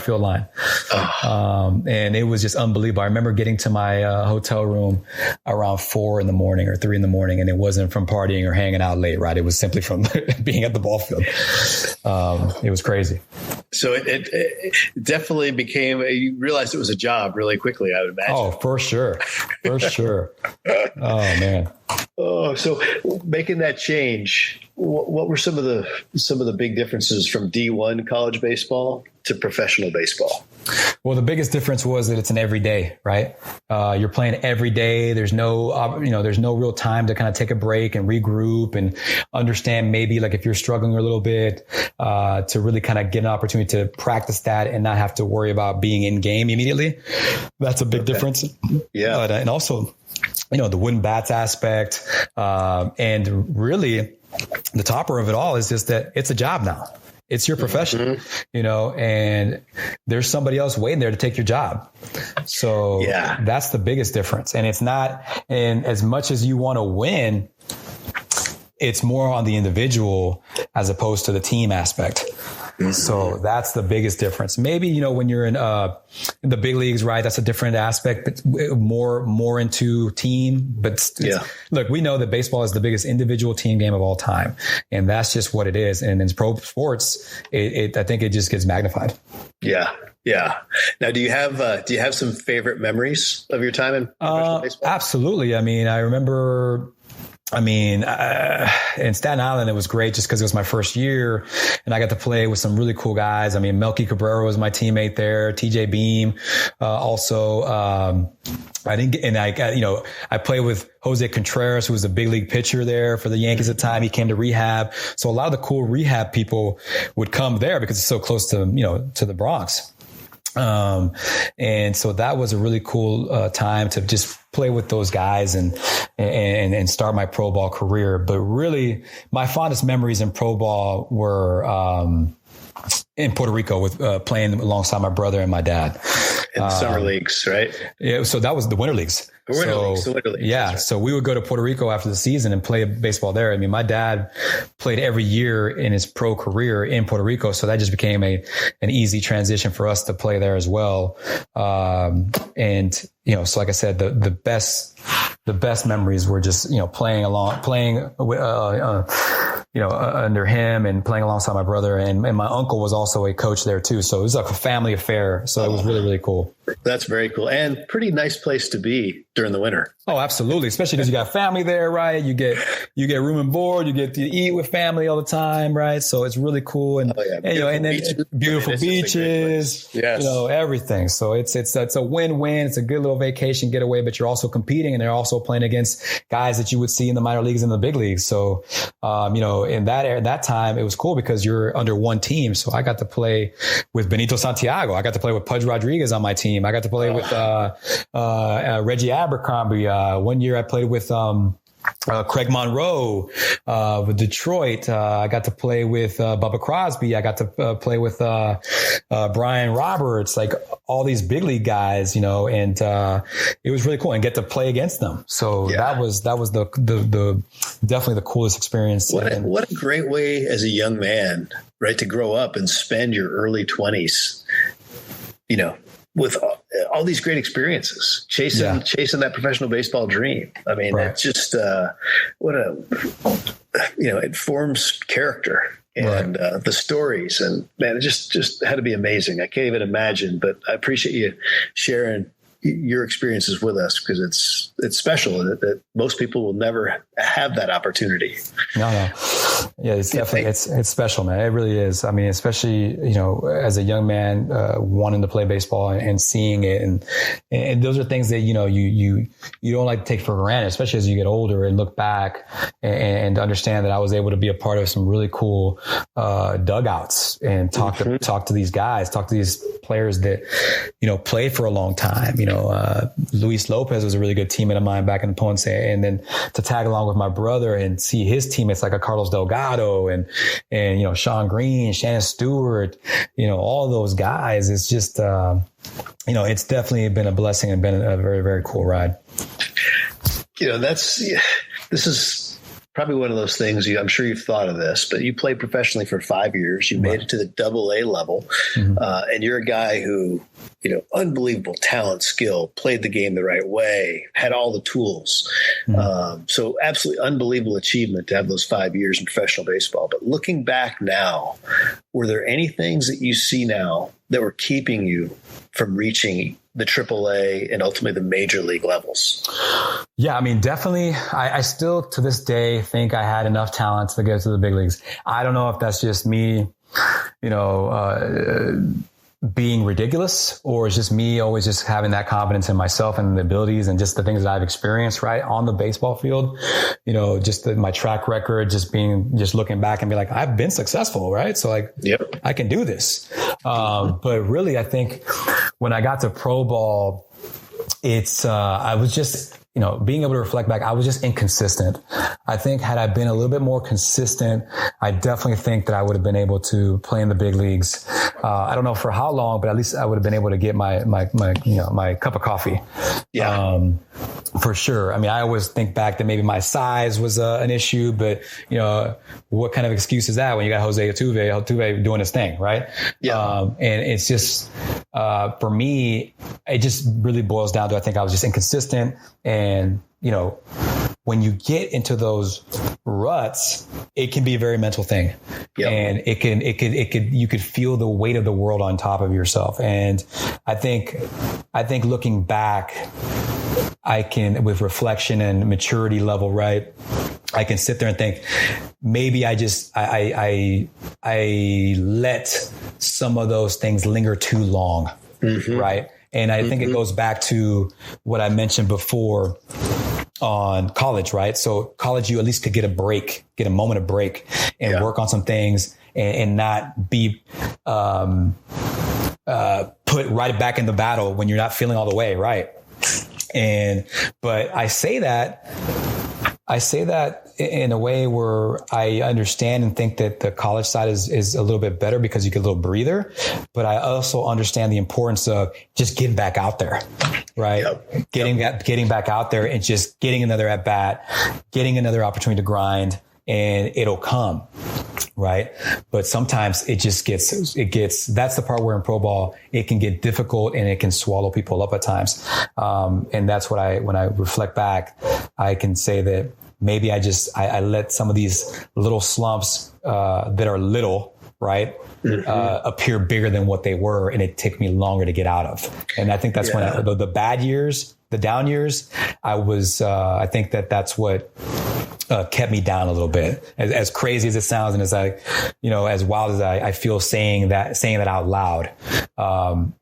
field line. And it was just unbelievable. I remember getting to my hotel room around 4 in the morning or 3 in the morning, and it wasn't from partying or hanging out late, right? It was simply from being at the ball field. It was crazy. So it definitely became, you realized it was a job really quickly, I would imagine. Oh, for sure. For sure. Oh, man. Oh, so making that change, what were some of the big differences from D1 college baseball to professional baseball? Well, the biggest difference was that it's an everyday, right? You're playing every day. There's no, there's no real time to kind of take a break and regroup and understand maybe like if you're struggling a little bit, to really kind of get an opportunity to practice that and not have to worry about being in game immediately. That's a big difference. Yeah. And also, the wooden bats aspect, and really the topper of it all is just that it's a job now. It's your profession, and there's somebody else waiting there to take your job. So that's the biggest difference. And it's not, and as much as you want to win, it's more on the individual as opposed to the team aspect. So that's the biggest difference. Maybe, when you're in the big leagues, right? That's a different aspect, but more into team. But look, we know that baseball is the biggest individual team game of all time. And that's just what it is. And in pro sports, I think it just gets magnified. Yeah. Yeah. Now, do you have some favorite memories of your time in professional baseball? Absolutely. I mean, I remember, in Staten Island, it was great just because it was my first year and I got to play with some really cool guys. I mean, Melky Cabrera was my teammate there, TJ Beam. Also, I played with Jose Contreras, who was a big league pitcher there for the Yankees at the time. He came to rehab. So a lot of the cool rehab people would come there because it's so close to, to the Bronx. And so that was a really cool time to just play with those guys and start my pro ball career. But really my fondest memories in pro ball were in Puerto Rico with playing alongside my brother and my dad. In the summer leagues, right? Yeah, so that was the winter leagues. The winter leagues. Yeah, right. So we would go to Puerto Rico after the season and play baseball there. I mean, my dad played every year in his pro career in Puerto Rico, so that just became an easy transition for us to play there as well. So like I said, the best memories were just playing under him and playing alongside my brother, and my uncle was also a coach there too. So it was like a family affair. So it was really, really cool. That's very cool. And pretty nice place to be during the winter. Oh, absolutely. Especially because you got family there, right? You get room and board, you get to eat with family all the time, right? So it's really cool. And, and then beautiful beaches, yes. Everything. So it's a win-win. It's a good little vacation getaway, but you're also competing and they're also playing against guys that you would see in the minor leagues and the big leagues. So, in that time, it was cool because you're under one team. So I got to play with Benito Santiago. I got to play with Pudge Rodriguez on my team. I got to play with Reggie Abercrombie. One year I played with Craig Monroe with Detroit. I got to play with Bubba Crosby. I got to play with Brian Roberts, like all these big league guys, and it was really cool and get to play against them. So that was the definitely the coolest experience. What a great way as a young man, right, to grow up and spend your early 20s, with all these great experiences, chasing that professional baseball dream. I mean, right. It's just it forms character and right. The stories, and man, it just had to be amazing. I can't even imagine, but I appreciate you sharing your experiences with us because it's special that most people will never have that opportunity. No. Yeah, it's definitely, it's special, man. It really is. I mean, especially, as a young man, wanting to play baseball and seeing it. And those are things that, you don't like to take for granted, especially as you get older and look back and understand that I was able to be a part of some really cool, dugouts and talk to these guys, talk to these players that, played for a long time. Luis Lopez was a really good teammate of mine back in Ponce. And then to tag along with my brother and see his teammates like a Carlos Delgado and Sean Green, Shannon Stewart, all those guys. It's just, it's definitely been a blessing and been a very, very cool ride. This is probably one of those things I'm sure you've thought of this, but you played professionally for 5 years. You made it to the AA level. And you're a guy who, unbelievable talent, skill, played the game the right way, had all the tools. So absolutely unbelievable achievement to have those 5 years in professional baseball. But looking back now, were there any things that you see now that were keeping you from reaching the AAA and ultimately the major league levels? Yeah, I mean, definitely. I still to this day think I had enough talent to get to the big leagues. I don't know if that's just me, being ridiculous, or it's just me always just having that confidence in myself and the abilities and just the things that I've experienced right on the baseball field, just my track record, just looking back and be like, I've been successful, right? So I can do this. But really, I think when I got to pro ball, I was just, being able to reflect back, I was just inconsistent. I think had I been a little bit more consistent, I definitely think that I would have been able to play in the big leagues. I don't know for how long, but at least I would have been able to get my cup of coffee. Yeah. For sure. I mean, I always think back that maybe my size was an issue, but what kind of excuse is that when you got Jose Altuve doing his thing, right? Yeah. And it's just, for me, it just really boils down to, I think I was just inconsistent. And, when you get into those ruts, it can be a very mental thing. Yep. And you could feel the weight of the world on top of yourself. And I think looking back, I can, with reflection and maturity level, right, I can sit there and think, maybe I let some of those things linger too long. Right. And I think it goes back to what I mentioned before on college, right? So college, you at least could get a moment of break and work on some things and not be put right back in the battle when you're not feeling all the way, right? But I say that in a way where I understand and think that the college side is a little bit better because you get a little breather, but I also understand the importance of just getting back out there, right? Yep. Getting back out there and just getting another at bat, getting another opportunity to grind, and it'll come. Right. But sometimes it gets, that's the part where in pro ball, it can get difficult and it can swallow people up at times. And that's when I reflect back, I can say that maybe I let some of these little slumps, that are little, right, appear bigger than what they were. And it took me longer to get out of. And I think that's when the bad years, the down years, I think that's what, kept me down a little bit, as crazy as it sounds. And as wild as I feel saying that out loud, allowing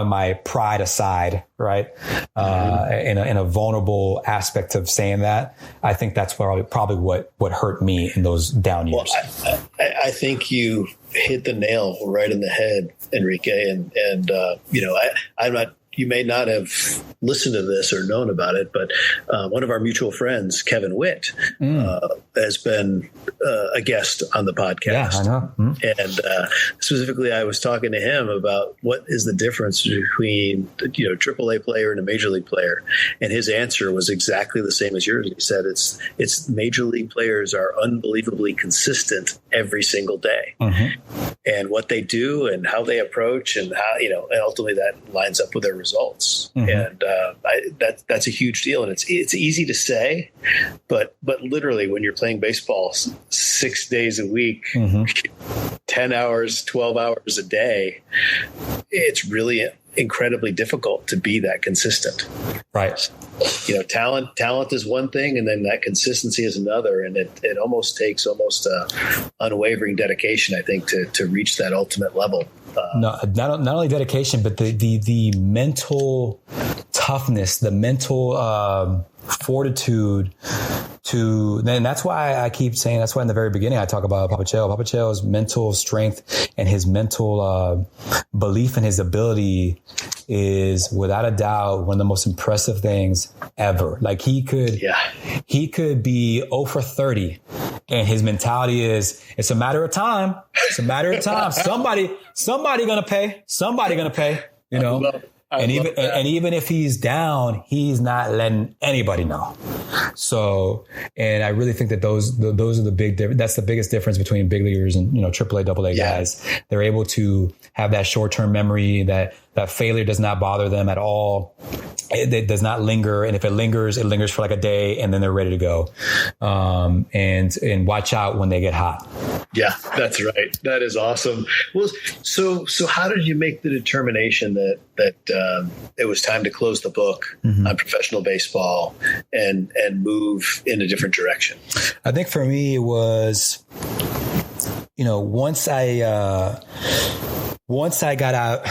my pride aside, right. In a vulnerable aspect of saying that, I think that's probably what hurt me in those down years. Well, I think you hit the nail right in the head, Enrique. And I'm not, you may not have listened to this or known about it, but one of our mutual friends, Kevin Witt, has been a guest on the podcast. Yeah, I know. And specifically, I was talking to him about what is the difference between AAA player and a major league player, and his answer was exactly the same as yours. He said it's major league players are unbelievably consistent every single day, and what they do and how they approach and how and ultimately that lines up with their results. And that's a huge deal. And it's easy to say, but literally when you're playing baseball 6 days a week, 10 hours, 12 hours a day, it's really incredibly difficult to be that consistent. Right. Talent is one thing, and then that consistency is another. And it almost takes unwavering dedication, I think, to reach that ultimate level. Not only dedication, but the mental toughness, the mental fortitude then that's why I keep saying, that's why in the very beginning I talk about Papacheo's mental strength and his mental belief in his ability is without a doubt one of the most impressive things ever. Like he could be 0 for 30 and his mentality is, it's a matter of time. It's a matter of time. Somebody gonna pay, you know? And even if he's down, he's not letting anybody know. So, and I really think that those are that's the biggest difference between big leaguers and, AAA, AA guys. They're able to have that short-term memory, that failure does not bother them at all. It does not linger. And if it lingers for like a day and then they're ready to go. And watch out when they get hot. Yeah, that's right. That is awesome. Well, so how did you make the determination that it was time to close the book on professional baseball and move in a different direction? I think for me it was, once I got out,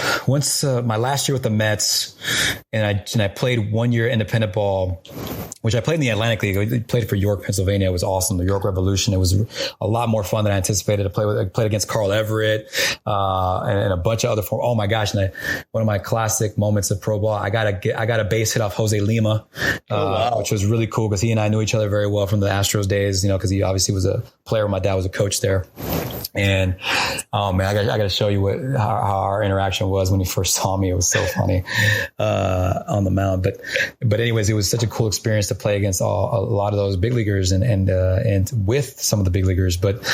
my last year with the Mets, and I played 1 year independent ball, which I played in the Atlantic League. I played for York, Pennsylvania. It was awesome. The York Revolution. It was a lot more fun than I anticipated. I played against Carl Everett, and a bunch of other form. Oh my gosh. And one of my classic moments of pro ball, I got a base hit off Jose Lima, which was really cool because he and I knew each other very well from the Astros days, because he obviously was a player. My dad was a coach there. And, oh man, I got to show you how our interaction was when he first saw me. It was so funny, on the mound. But anyways, it was such a cool experience to play against a lot of those big leaguers and with some of the big leaguers. But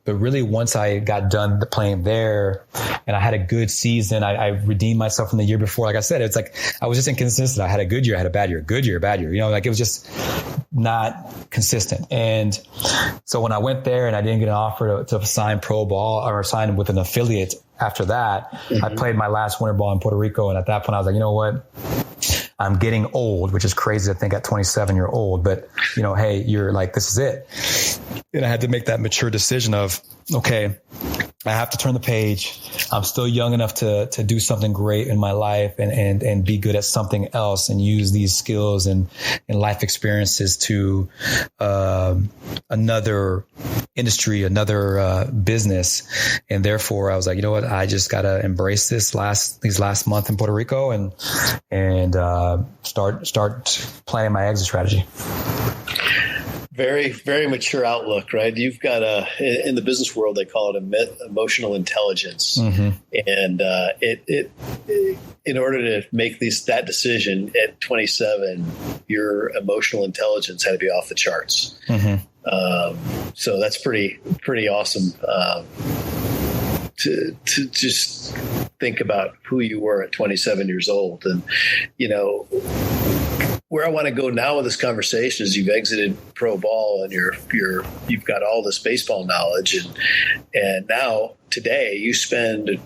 really once I got done playing there and I had a good season, I redeemed myself from the year before. Like I said, it's like, I was just inconsistent. I had a good year, I had a bad year, good year, bad year, like it was just not consistent. And so when I went there and I didn't get an offer to sign pro ball or sign with an affiliate after that, I played my last winter ball in Puerto Rico. And at that point I was like, you know what? I'm getting old, which is crazy to think at 27 you're old, but hey, you're like, this is it. And I had to make that mature decision of, okay, I have to turn the page. I'm still young enough to do something great in my life and be good at something else and use these skills and life experiences to another industry, another business. And therefore I was like, you know what? I just got to embrace these last month in Puerto Rico and start planning my exit strategy. Very, very mature outlook, right? You've got in the business world, they call it emotional intelligence. And it in order to make that decision at 27, your emotional intelligence had to be off the charts. So that's pretty awesome. To just think about who you were at 27 years old. And, where I want to go now with this conversation is you've exited pro ball and you've got all this baseball knowledge and now today you spend a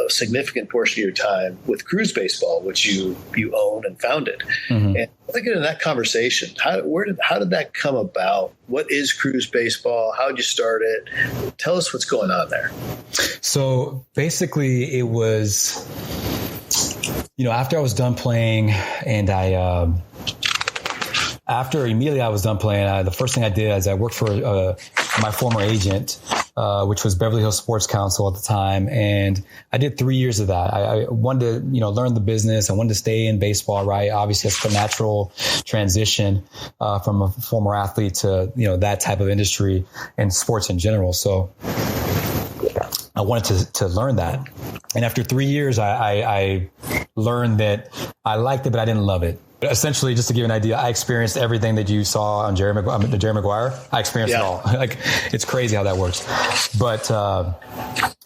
significant portion of your time with CRUZ Baseball, which you own and founded. And thinking in that conversation, how did that come about? What is CRUZ Baseball? How did you start it? Tell us what's going on there. So basically it was, after I was done playing and after immediately I was done playing, the first thing I did is I worked for my former agent, which was Beverly Hills Sports Council at the time. And I did 3 years of that. I wanted to, learn the business. I wanted to stay in baseball, right? Obviously, it's the natural transition from a former athlete to, that type of industry and sports in general. So I wanted to learn that. And after 3 years, I learned that I liked it, but I didn't love it. Essentially, just to give you an idea, I experienced everything that you saw on Jerry Maguire. I experienced it all. Like, it's crazy how that works. But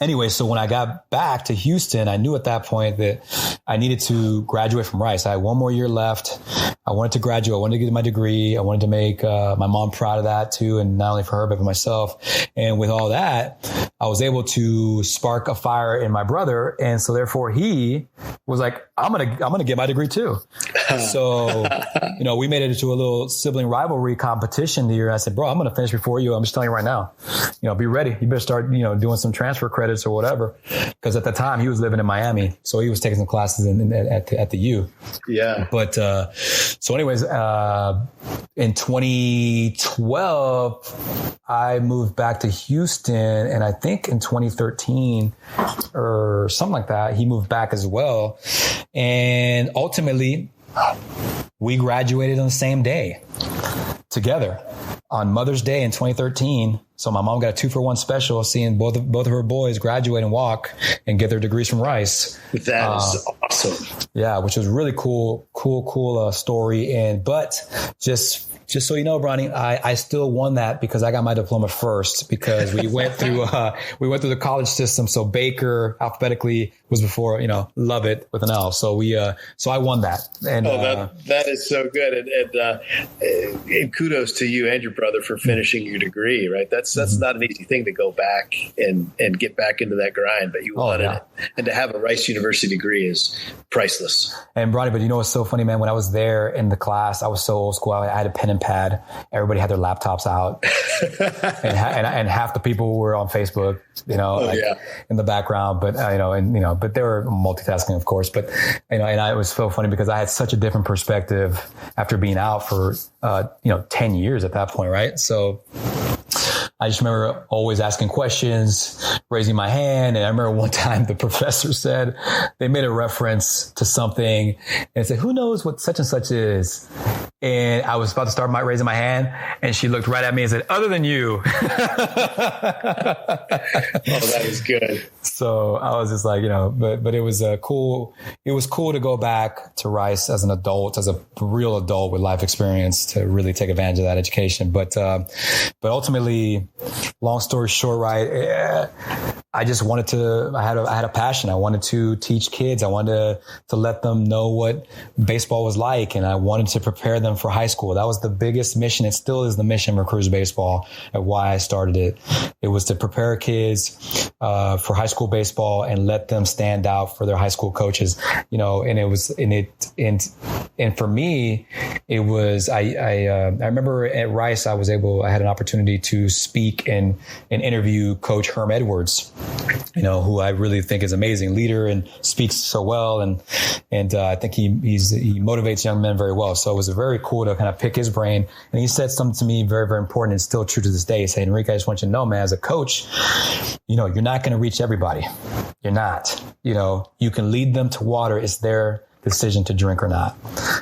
anyway, so when I got back to Houston, I knew at that point that I needed to graduate from Rice. I had 1 more year left. I wanted to graduate. I wanted to get my degree. I wanted to make my mom proud of that too, and not only for her but for myself. And with all that, I was able to spark a fire in my brother, and so therefore he was like, "I'm gonna get my degree too." So, we made it into a little sibling rivalry competition here. I said, "Bro, I'm gonna finish before you. I'm just telling you right now. Be ready. You better start, doing some transfer credit campus or whatever. Because at the time he was living in Miami, so he was taking some classes at the U. Yeah. But so anyways, in 2012, I moved back to Houston, and I think in 2013 or something like that, he moved back as well. And ultimately, we graduated on the same day together on Mother's Day in 2013. So my mom got a 2-for-1 special, seeing both of her boys graduate and walk and get their degrees from Rice. That is awesome. Yeah, which was really cool story. But just so you know, Bronny, I still won that because I got my diploma first, because we went through the college system. So Baker alphabetically was before, Lovett with an L. So so I won that. And that is so good. And kudos to you and your brother for finishing your degree, right? That's not an easy thing to go back and get back into that grind, but you wanted it. And to have a Rice University degree is priceless. And Bronny, but what's so funny, man? When I was there in the class, I was so old school. I had a pen and pad. Everybody had their laptops out, and half the people were on Facebook, in the background. But but they were multitasking, of course. But and it was so funny because I had such a different perspective after being out for 10 years at that point, right? So I just remember always asking questions, raising my hand. And I remember one time the professor said, they made a reference to something and said, who knows what such and such is? And I was about to start raising my hand, and she looked right at me and said, other than you. Oh, that is good. So I was just like, but it was cool. It was cool to go back to Rice as an adult, as a real adult with life experience, to really take advantage of that education. But ultimately, long story short, right, I just wanted to, I had a passion. I wanted to teach kids. I wanted to let them know what baseball was like. And I wanted to prepare them for high school. That was the biggest mission. It still is the mission for CRUZ Baseball, and why I started it. It was to prepare kids for high school baseball and let them stand out for their high school coaches, and it was, and for me, it was, I remember at Rice, I had an opportunity to speak and interview Coach Herm Edwards, who I really think is an amazing leader and speaks so well. And I think he motivates young men very well. So it was very cool to kind of pick his brain. And he said something to me very, very important, and still true to this day. He said, Enrique, I just want you to know, man, as a coach, you're not going to reach everybody. You're not, you can lead them to water. It's their decision to drink or not,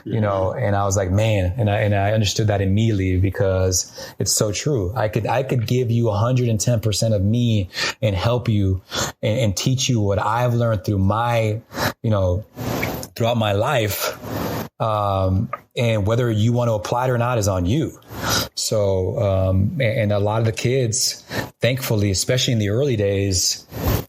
and I was like, man, and I understood that immediately, because it's so true. I could give you 110% of me and help you and teach you what I've learned through my, throughout my life. And whether you want to apply it or not is on you. So, and a lot of the kids, thankfully, especially in the early days,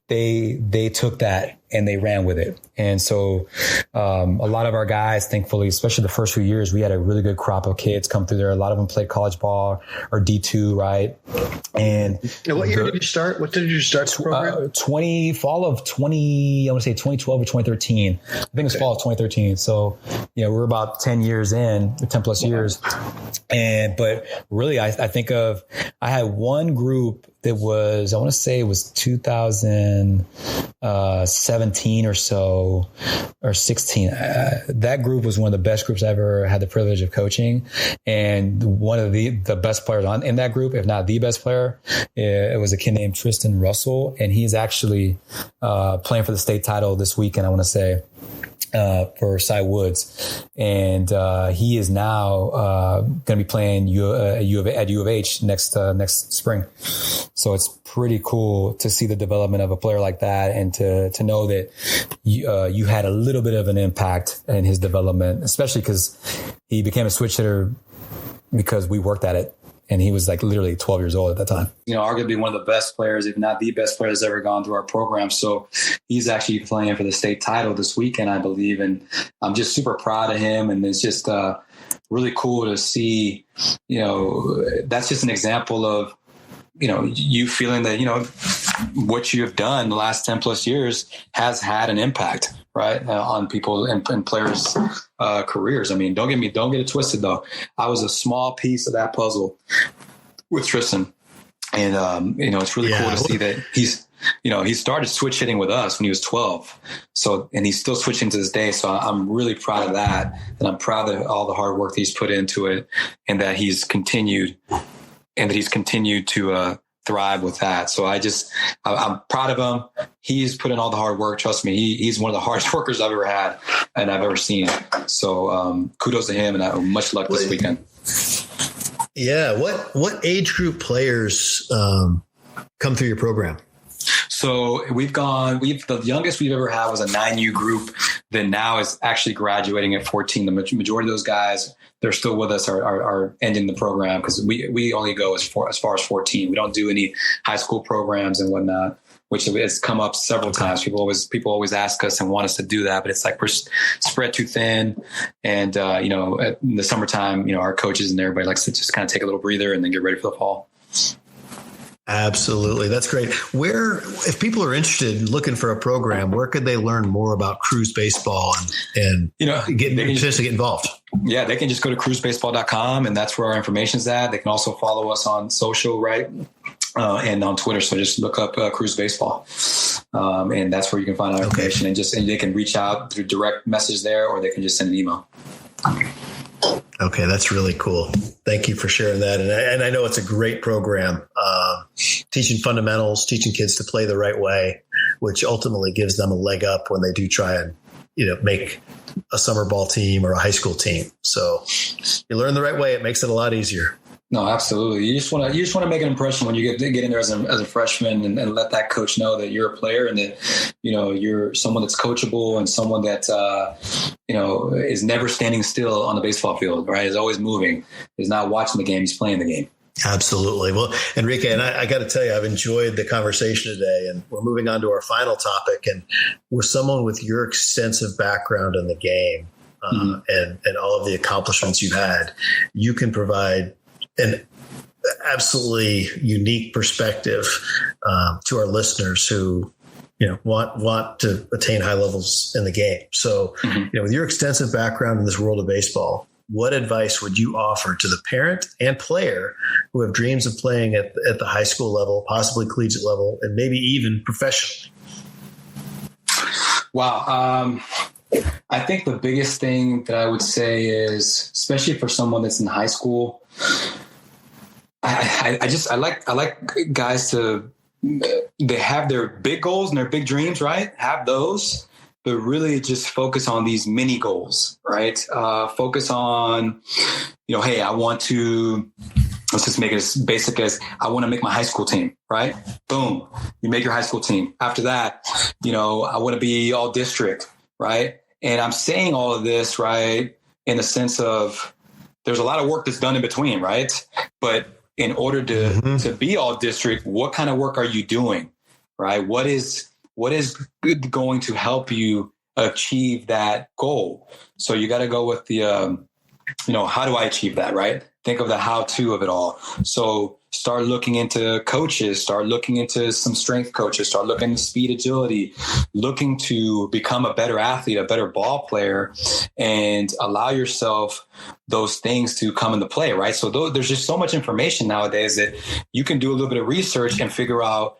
they took that and they ran with it. And so, a lot of our guys, thankfully, especially the first few years, we had a really good crop of kids come through there. A lot of them played college ball or D2, right? And what year did you start? What did you start the program? Fall of 2012 or 2013. I think it was fall of 2013. So, we're about 10 years in, 10 plus years. But really, I think I had one group that was, I want to say it was 2017 or so, or 16. That group was one of the best groups I ever had the privilege of coaching. And one of the best players in that group, if not the best player, it was a kid named Tristan Russell. And he's actually playing for the state title this weekend, I want to say. For Cy Woods, and he is now going to be playing at U of H next spring. So it's pretty cool to see the development of a player like that, and to know that you had a little bit of an impact in his development, especially because he became a switch hitter because we worked at it. And he was like literally 12 years old at that time. Arguably one of the best players, if not the best player that's ever gone through our program. So he's actually playing for the state title this weekend, I believe. And I'm just super proud of him. And it's just really cool to see, that's just an example of, you feeling that, what you have done the last 10 plus years has had an impact, right, on people and players' careers. I mean, don't get it twisted though. I was a small piece of that puzzle with Tristan, and it's really cool to see that he started switch hitting with us when he was 12. So, and he's still switching to this day. So I'm really proud of that. And I'm proud of all the hard work that he's put into it, and that he's continued to thrive with that. So I'm proud of him. He's put in all the hard work. Trust me, he's one of the hardest workers I've ever had and I've ever seen. So kudos to him, and much luck this weekend. Yeah. What age group players come through your program? So the youngest we've ever had was a 9U group that now is actually graduating at 14. The majority of those guys, they're still with us, are ending the program, because we only go as far as 14. We don't do any high school programs and whatnot, which has come up several times. People always ask us and want us to do that, but it's like we're spread too thin. And, in the summertime, our coaches and everybody likes to just kind of take a little breather and then get ready for the fall. Absolutely. That's great. If people are interested in looking for a program, where could they learn more about CRUZ Baseball and get involved? Yeah, they can just go to cruzbaseball.com, and that's where our information is at. They can also follow us on social, right? And on Twitter. So just look up CRUZ Baseball. And that's where you can find our information, and they can reach out through direct message there, or they can just send an email. Okay, that's really cool. Thank you for sharing that. And I know it's a great program, teaching fundamentals, teaching kids to play the right way, which ultimately gives them a leg up when they do try and, make a summer ball team or a high school team. So you learn the right way. It makes it a lot easier. No, absolutely. You just want to make an impression when you get in there as a freshman, and let that coach know that you're a player, and that, you're someone that's coachable, and someone that, is never standing still on the baseball field, right? Is always moving, is not watching the game. He's playing the game. Absolutely. Well, Enrique, and I got to tell you, I've enjoyed the conversation today, and we're moving on to our final topic. And with someone with your extensive background in the game, and all of the accomplishments you've had, you can provide an absolutely unique perspective to our listeners who, want to attain high levels in the game. So, with your extensive background in this world of baseball, what advice would you offer to the parent and player who have dreams of playing at the high school level, possibly collegiate level, and maybe even professionally? Wow. I think the biggest thing that I would say is, especially for someone that's in high school, I like guys to, they have their big goals and their big dreams, right? Have those, but really just focus on these mini goals, right? Focus on, hey, I want to, let's just make it as basic as, I want to make my high school team, right? Boom. You make your high school team. After that, I want to be all district, right? And I'm saying all of this, right, in the sense of there's a lot of work that's done in between, right? But in order to be all district, what kind of work are you doing, right? What is going to help you achieve that goal? So you got to go with the, how do I achieve that, right? Think of the how-to of it all. So start looking into coaches, start looking into some strength coaches, start looking at speed, agility, looking to become a better athlete, a better ball player, and allow yourself those things to come into play, right? So there's just so much information nowadays that you can do a little bit of research and figure out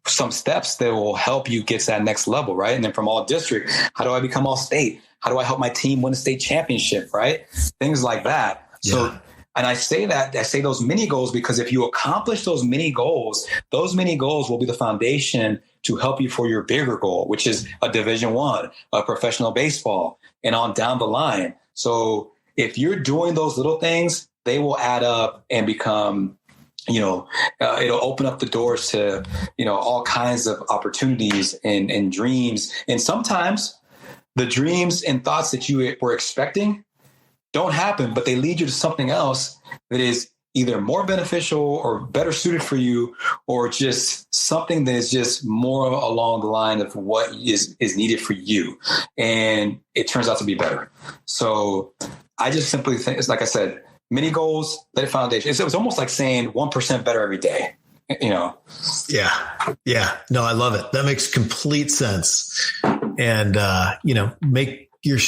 some steps that will help you get to that next level, right? And then from all district, how do I become all state? How do I help my team win a state championship, right? Things like that. Yeah. So, and I say those mini goals because if you accomplish those mini goals will be the foundation to help you for your bigger goal, which is a Division I, a professional baseball, and on down the line. So if you're doing those little things, they will add up and become, it'll open up the doors to, all kinds of opportunities and dreams. And sometimes the dreams and thoughts that you were expecting don't happen, but they lead you to something else that is either more beneficial or better suited for you, or just something that is just more along the line of what is needed for you. And it turns out to be better. So I just simply think, it's like I said, mini goals, lay a foundation. It was almost like saying 1% better every day, Yeah. No, I love it. That makes complete sense. And, make your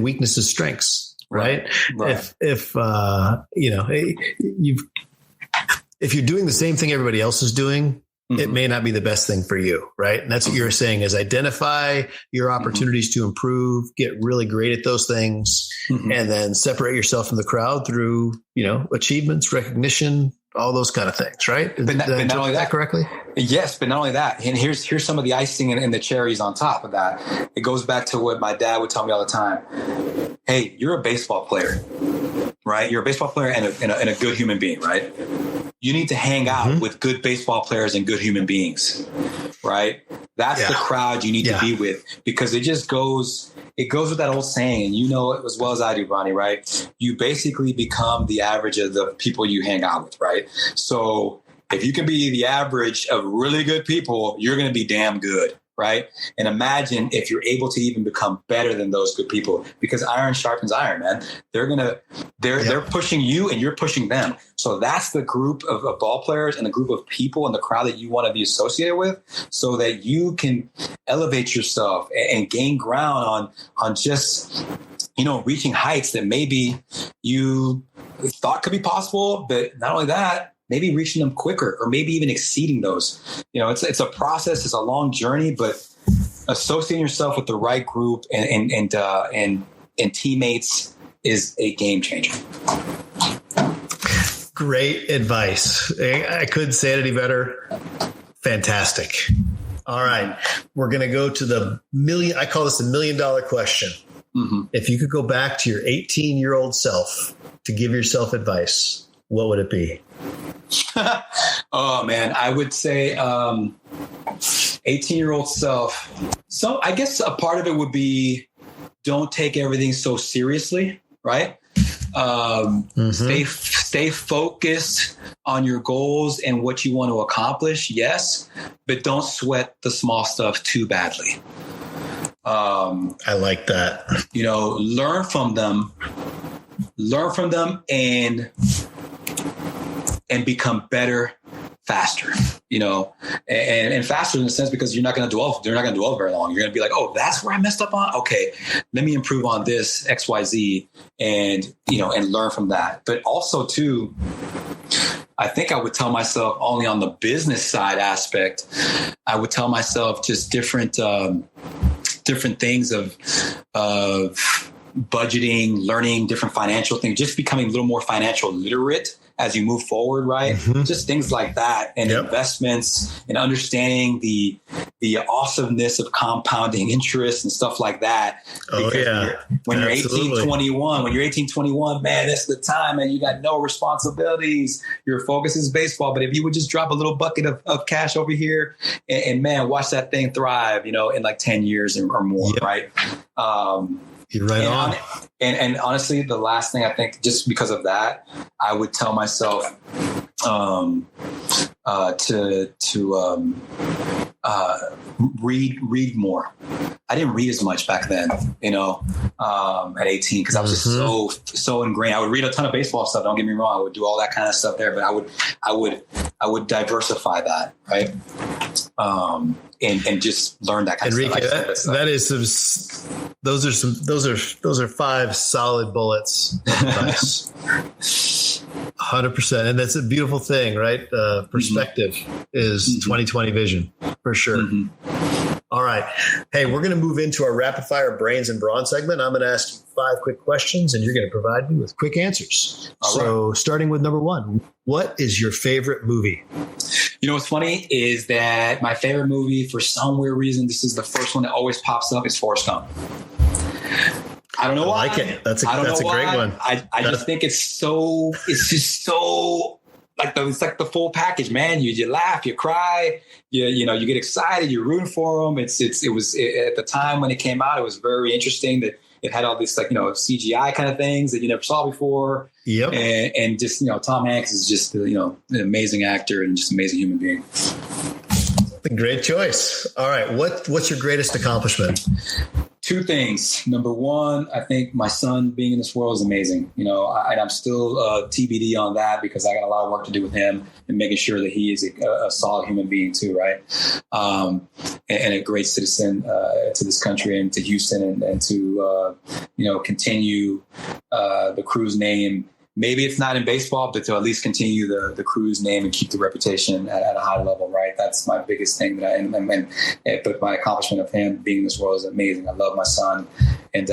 weaknesses strengths, right? If you're doing the same thing everybody else is doing, it may not be the best thing for you, right? And that's what you're saying is identify your opportunities to improve, get really great at those things, and then separate yourself from the crowd through, achievements, recognition, all those kind of things, right? But not only that correctly? Yes, but not only that. And here's some of the icing and the cherries on top of that. It goes back to what my dad would tell me all the time. Hey, you're a baseball player, right? You're a baseball player and a good human being, right? You need to hang out with good baseball players and good human beings, right? That's the crowd you need to be with, because it goes with that old saying, and you know it as well as I do, Ronnie, right? You basically become the average of the people you hang out with, right? So if you can be the average of really good people, you're going to be damn good, right? And imagine if you're able to even become better than those good people, because iron sharpens iron, man. They're pushing you and you're pushing them. So that's the group of ball players and the group of people and the crowd that you want to be associated with, so that you can elevate yourself and gain ground on just, reaching heights that maybe you thought could be possible. But not only that, maybe reaching them quicker or maybe even exceeding those. It's a process. It's a long journey, but associating yourself with the right group and teammates is a game changer. Great advice. I couldn't say it any better. Fantastic. All right. We're going to go to I call this the $1 million question. If you could go back to your 18-year-old self to give yourself advice, what would it be? Oh man, I would say 18-year-old self. So I guess a part of it would be, don't take everything so seriously, right? Stay focused on your goals and what you want to accomplish. Yes, but don't sweat the small stuff too badly. I like that. Learn from them and become better faster, and faster in the sense, because they're not going to dwell very long. You're going to be like, oh, that's where I messed up on. Okay, let me improve on this XYZ and learn from that. But also too, I think I would tell myself, only on the business side aspect, I would tell myself just different things of budgeting, learning different financial things, just becoming a little more financial literate as you move forward, right? Just things like that, and investments, and understanding the awesomeness of compounding interest and stuff like that. When you're 18, 21, man, that's the time, and you got no responsibilities. Your focus is baseball. But if you would just drop a little bucket of cash over here and man, watch that thing thrive, in like 10 years or more, right? You're right on. And honestly, the last thing I think, just because of that, I would tell myself to read more. I didn't read as much back then, at 18, because I was just so ingrained. I would read a ton of baseball stuff. Don't get me wrong. I would do all that kind of stuff there, but I would diversify that, right? And just learn that kind Enrique, of stuff. that is those are 5 solid bullets. 100%. And that's a beautiful thing, right? Perspective is 2020 vision for sure. All right. Hey, we're going to move into our rapid fire brains and brawn segment. I'm going to ask you 5 quick questions and you're going to provide me with quick answers. Starting with number 1, what is your favorite movie? What's funny is that my favorite movie, for some weird reason, this is the first one that always pops up, is Forrest Gump. I don't know why. I like it. That's a great one. I just think it's just so it's like the full package, man. You laugh, you cry, you get excited, you're rooting for them. It was at the time when it came out, it was very interesting that it had all these CGI kind of things that you never saw before. Yep. And just, Tom Hanks is just, an amazing actor and just amazing human being. Great choice. All right. What's your greatest accomplishment? 2 things. Number 1, I think my son being in this world is amazing. And I'm still TBD on that, because I got a lot of work to do with him and making sure that he is a solid human being too, right? And a great citizen to this country and to Houston, and to continue the CRUZ name. Maybe it's not in baseball, but to at least continue the CRUZ name and keep the reputation at a high level, right? life. That's my biggest thing. But my accomplishment of him being in this world is amazing. I love my son, and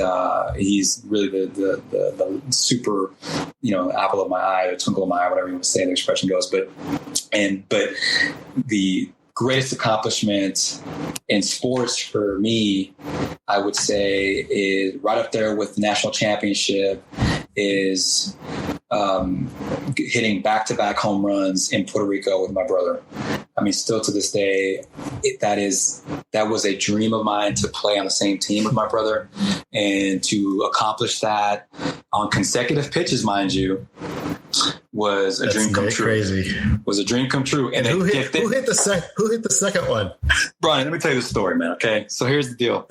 he's really the super, apple of my eye, or twinkle of my eye, whatever you want to say, the expression goes. But the greatest accomplishment in sports for me, I would say, is right up there with the national championship, is hitting back-to-back home runs in Puerto Rico with my brother. I mean, still to this day, that was a dream of mine, to play on the same team with my brother, and to accomplish that on consecutive pitches, mind you, was a dream come true. Crazy. Was a dream come true. And who hit the second one? Brian, let me tell you the story, man. Okay, so here's the deal.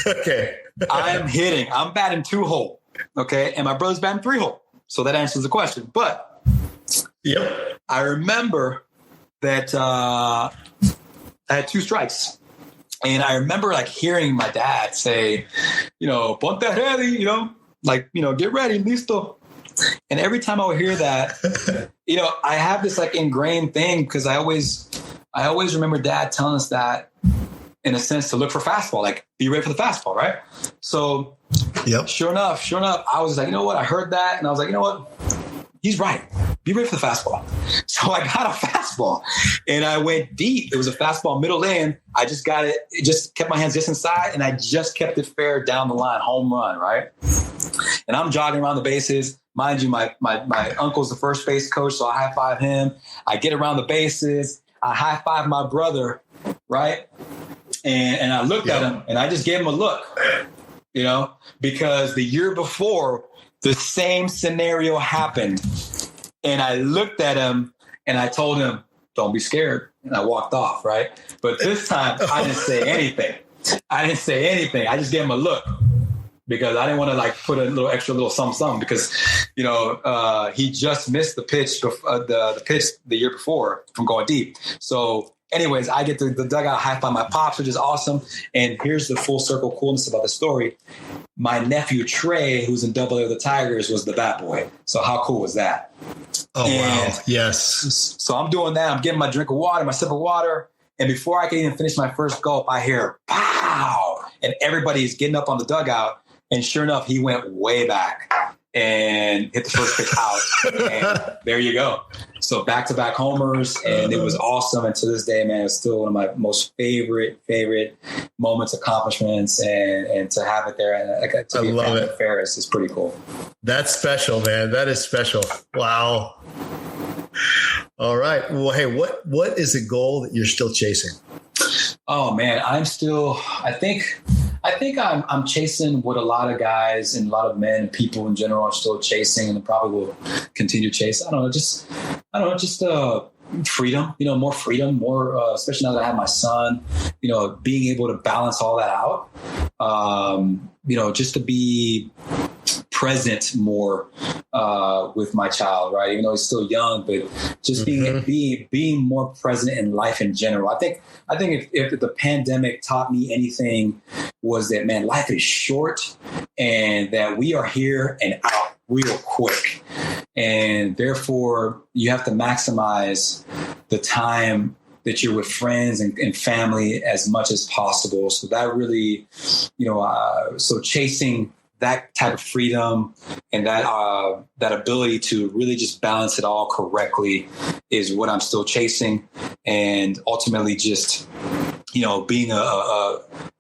Okay, I'm batting 2-hole. Okay, and my brother's batting 3-hole. So that answers the question. But yep, I remember that I had 2 strikes. And I remember hearing my dad say, ponte ready, get ready, listo. And every time I would hear that, I have this ingrained thing, because I always remember Dad telling us that, in a sense, to look for fastball, be ready for the fastball, right? So yep. Sure enough, I was like, you know what? I heard that, and I was like, you know what? He's right. Be ready for the fastball. So I got a fastball, and I went deep. It was a fastball middle in. I just got it. It just kept my hands just inside, and I just kept it fair down the line, home run, right? And I'm jogging around the bases. Mind you, my uncle's the first base coach, so I high-five him. I get around the bases. I high-five my brother, right? And I looked at him, and I just gave him a look, because the year before, the same scenario happened. And I looked at him, and I told him, don't be scared. And I walked off, right? But this time, I didn't say anything. I just gave him a look, because I didn't want to put a little extra something, because, he just missed the pitch, the pitch the year before from going deep. So anyways, I get to the dugout, high-five my pops, which is awesome. And here's the full circle coolness about the story. My nephew, Trey, who's in Double-A with the Tigers, was the bat boy. So how cool was that? Oh, wow. Yes. So I'm doing that. I'm getting my drink of water, my sip of water. And before I can even finish my first gulp, I hear, pow! And everybody's getting up on the dugout. And sure enough, he went way back and hit the first pitch out. And there you go. So back-to-back homers, and it was awesome. And to this day, man, it's still one of my most favorite moments, accomplishments, and to have it there. And to be a fan of Ferris is pretty cool. That's special, man. That is special. Wow. All right. Well, hey, what is a goal that you're still chasing? Oh man, I think I'm chasing what a lot of guys and a lot of men and people in general are still chasing, and probably will continue to chase. I don't know, just freedom, more freedom, more, especially now that I have my son, being able to balance all that out, just to be present more with my child, right? Even though he's still young, but just being more present in life in general. I think if the pandemic taught me anything, was that, man, life is short, and that we are here and out real quick, and therefore you have to maximize the time that you're with friends and family as much as possible. So that really, so chasing that type of freedom and that ability to really just balance it all correctly is what I'm still chasing. And ultimately just, being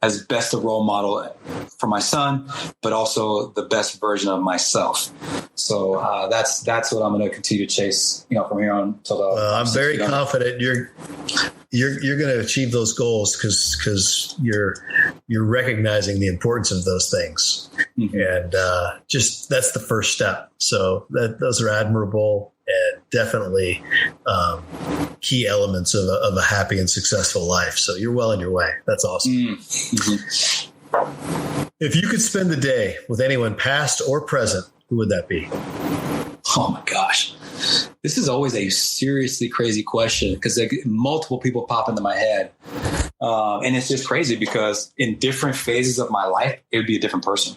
as best a role model for my son, but also the best version of myself. So that's what I'm going to continue to chase, from here on till the. I'm very confident you're going to achieve those goals because you're recognizing the importance of those things, and just that's the first step. So those are admirable and definitely key elements of a happy and successful life. So you're well on your way. That's awesome. Mm-hmm. If you could spend the day with anyone past or present, who would that be? Oh my gosh. This is always a seriously crazy question because multiple people pop into my head. And it's just crazy because in different phases of my life, it would be a different person.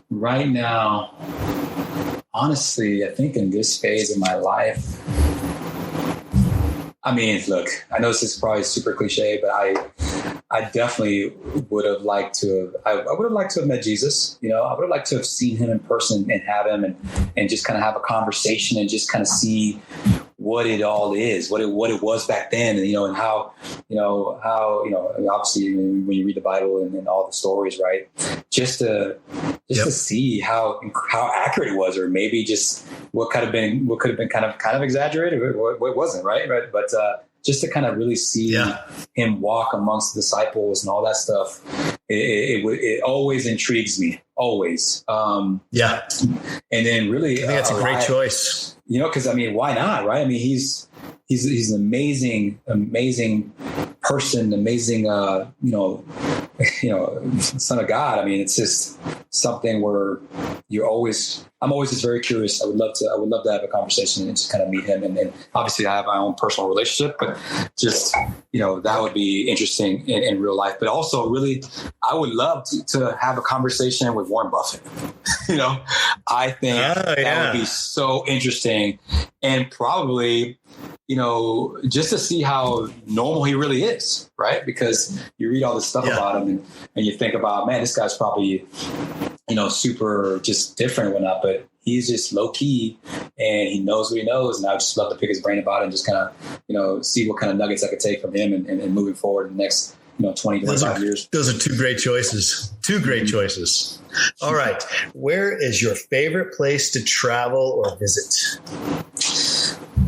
Right now, honestly, I think in this phase of my life, I mean, look, I know this is probably super cliche, but I definitely would have liked to have, I would have liked to have met Jesus. You know, I would have liked to have seen him in person and have him and just kind of have a conversation and just kind of see what it all is, what it was back then, and, and how obviously when you read the Bible and all the stories, right? Just to see how accurate it was, or maybe just what could have been kind of exaggerated, what wasn't, right? But just to kind of really see him walk amongst the disciples and all that stuff, it always intrigues me, always. And then really, I think that's a great choice. Because I mean, why not, right? I mean, he's an amazing person, amazing, son of God. I mean, it's just something where I'm always just very curious. I would love to have a conversation and just kind of meet him. And obviously I have my own personal relationship, but just, that would be interesting in real life. But also really, I would love to have a conversation with Warren Buffett. I think that would be so interesting, and probably, just to see how normal he really is, right? Because you read all this stuff about him and you think about, man, this guy's probably, super just different and whatnot, but he's just low key and he knows what he knows. And I would just love to pick his brain about it and just kind of, see what kind of nuggets I could take from him and moving forward in the next, 20, 25 years. Those are two great choices. All right. Where is your favorite place to travel or visit?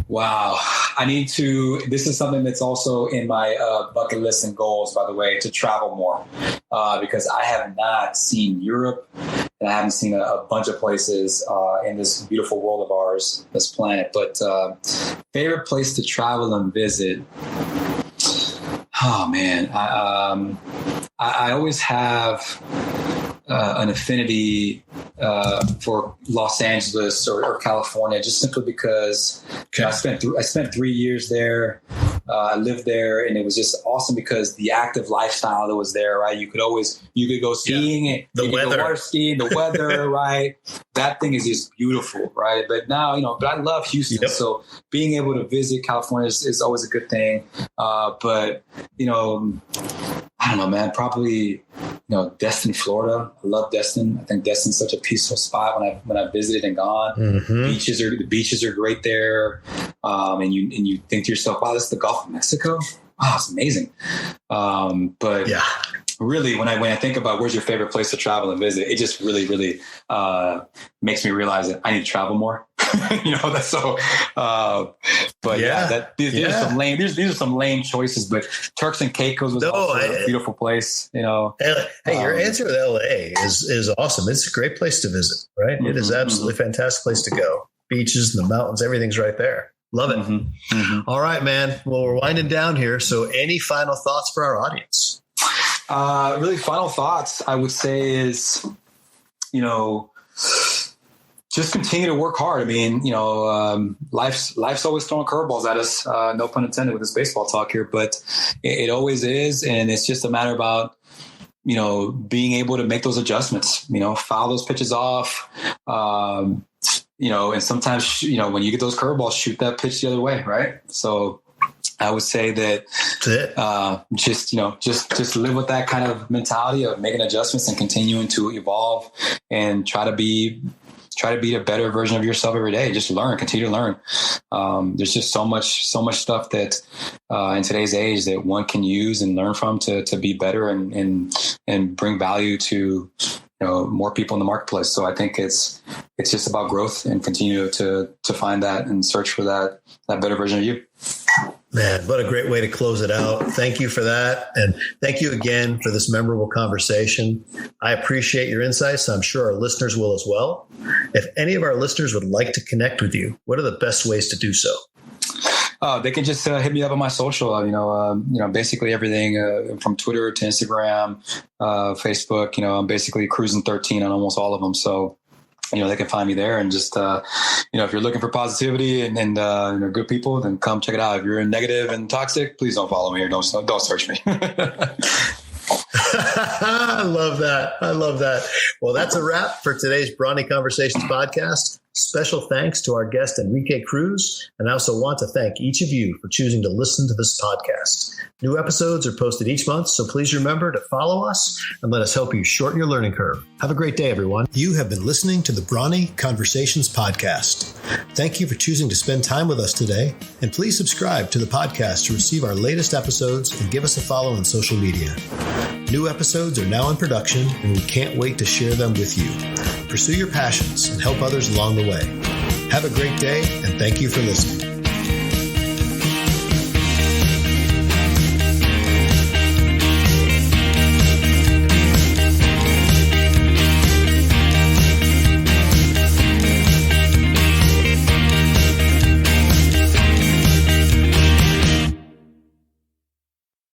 Wow. This is something that's also in my bucket list and goals, by the way, to travel more, because I have not seen Europe and I haven't seen a bunch of places in this beautiful world of ours, this planet. But favorite place to travel and visit. Oh man, I always have an affinity for Los Angeles or California, just simply because I spent 3 years there. I lived there, and it was just awesome because the active lifestyle that was there, right? You could go skiing, and you could go water skiing, the weather, right? That thing is just beautiful, right? But now, but I love Houston, so being able to visit California is always a good thing. But I don't know, man, probably, Destin, Florida. I love Destin. I think Destin's such a peaceful spot when I visited and gone. Mm-hmm. The beaches are great there. And you think to yourself, wow, this is the Gulf of Mexico. Wow, it's amazing. But really, when I think about where's your favorite place to travel and visit, it just really, really makes me realize that I need to travel more. That's so. These are some lame choices, but Turks and Caicos was also a beautiful place. Hey, your answer with LA is awesome. It's a great place to visit, right? Mm-hmm, it is absolutely fantastic place to go. Beaches and the mountains, everything's right there. Love it. Mm-hmm, mm-hmm. All right, man. Well, we're winding down here. So any final thoughts for our audience? Really final thoughts, I would say is, just continue to work hard. I mean, life's always throwing curveballs at us. No pun intended with this baseball talk here, but it always is. And it's just a matter about, being able to make those adjustments, foul those pitches off, and sometimes, when you get those curveballs, shoot that pitch the other way. Right. So I would say that just live with that kind of mentality of making adjustments and continuing to evolve and try to be a better version of yourself every day. Just continue to learn. There's just so much stuff that in today's age that one can use and learn from to be better and bring value to more people in the marketplace. So I think it's just about growth and continue to find that and search for that better version of you. Man, what a great way to close it out. Thank you for that. And thank you again for this memorable conversation. I appreciate your insights. I'm sure our listeners will as well. If any of our listeners would like to connect with you, what are the best ways to do so? They can just hit me up on my social, basically everything from Twitter to Instagram, Facebook. I'm basically cruising 13 on almost all of them. So, they can find me there, and just, if you're looking for positivity and good people, then come check it out. If you're negative and toxic, please don't follow me or don't search me. I love that. Well, that's a wrap for today's Brawny Conversations podcast. Special thanks to our guest, Enrique Cruz, and I also want to thank each of you for choosing to listen to this podcast. New episodes are posted each month, so please remember to follow us and let us help you shorten your learning curve. Have a great day, everyone. You have been listening to the Brawny Conversations podcast. Thank you for choosing to spend time with us today, and please subscribe to the podcast to receive our latest episodes and give us a follow on social media. New episodes are now in production, and we can't wait to share them with you. Pursue your passions and help others along the way. Have a great day, and thank you for listening.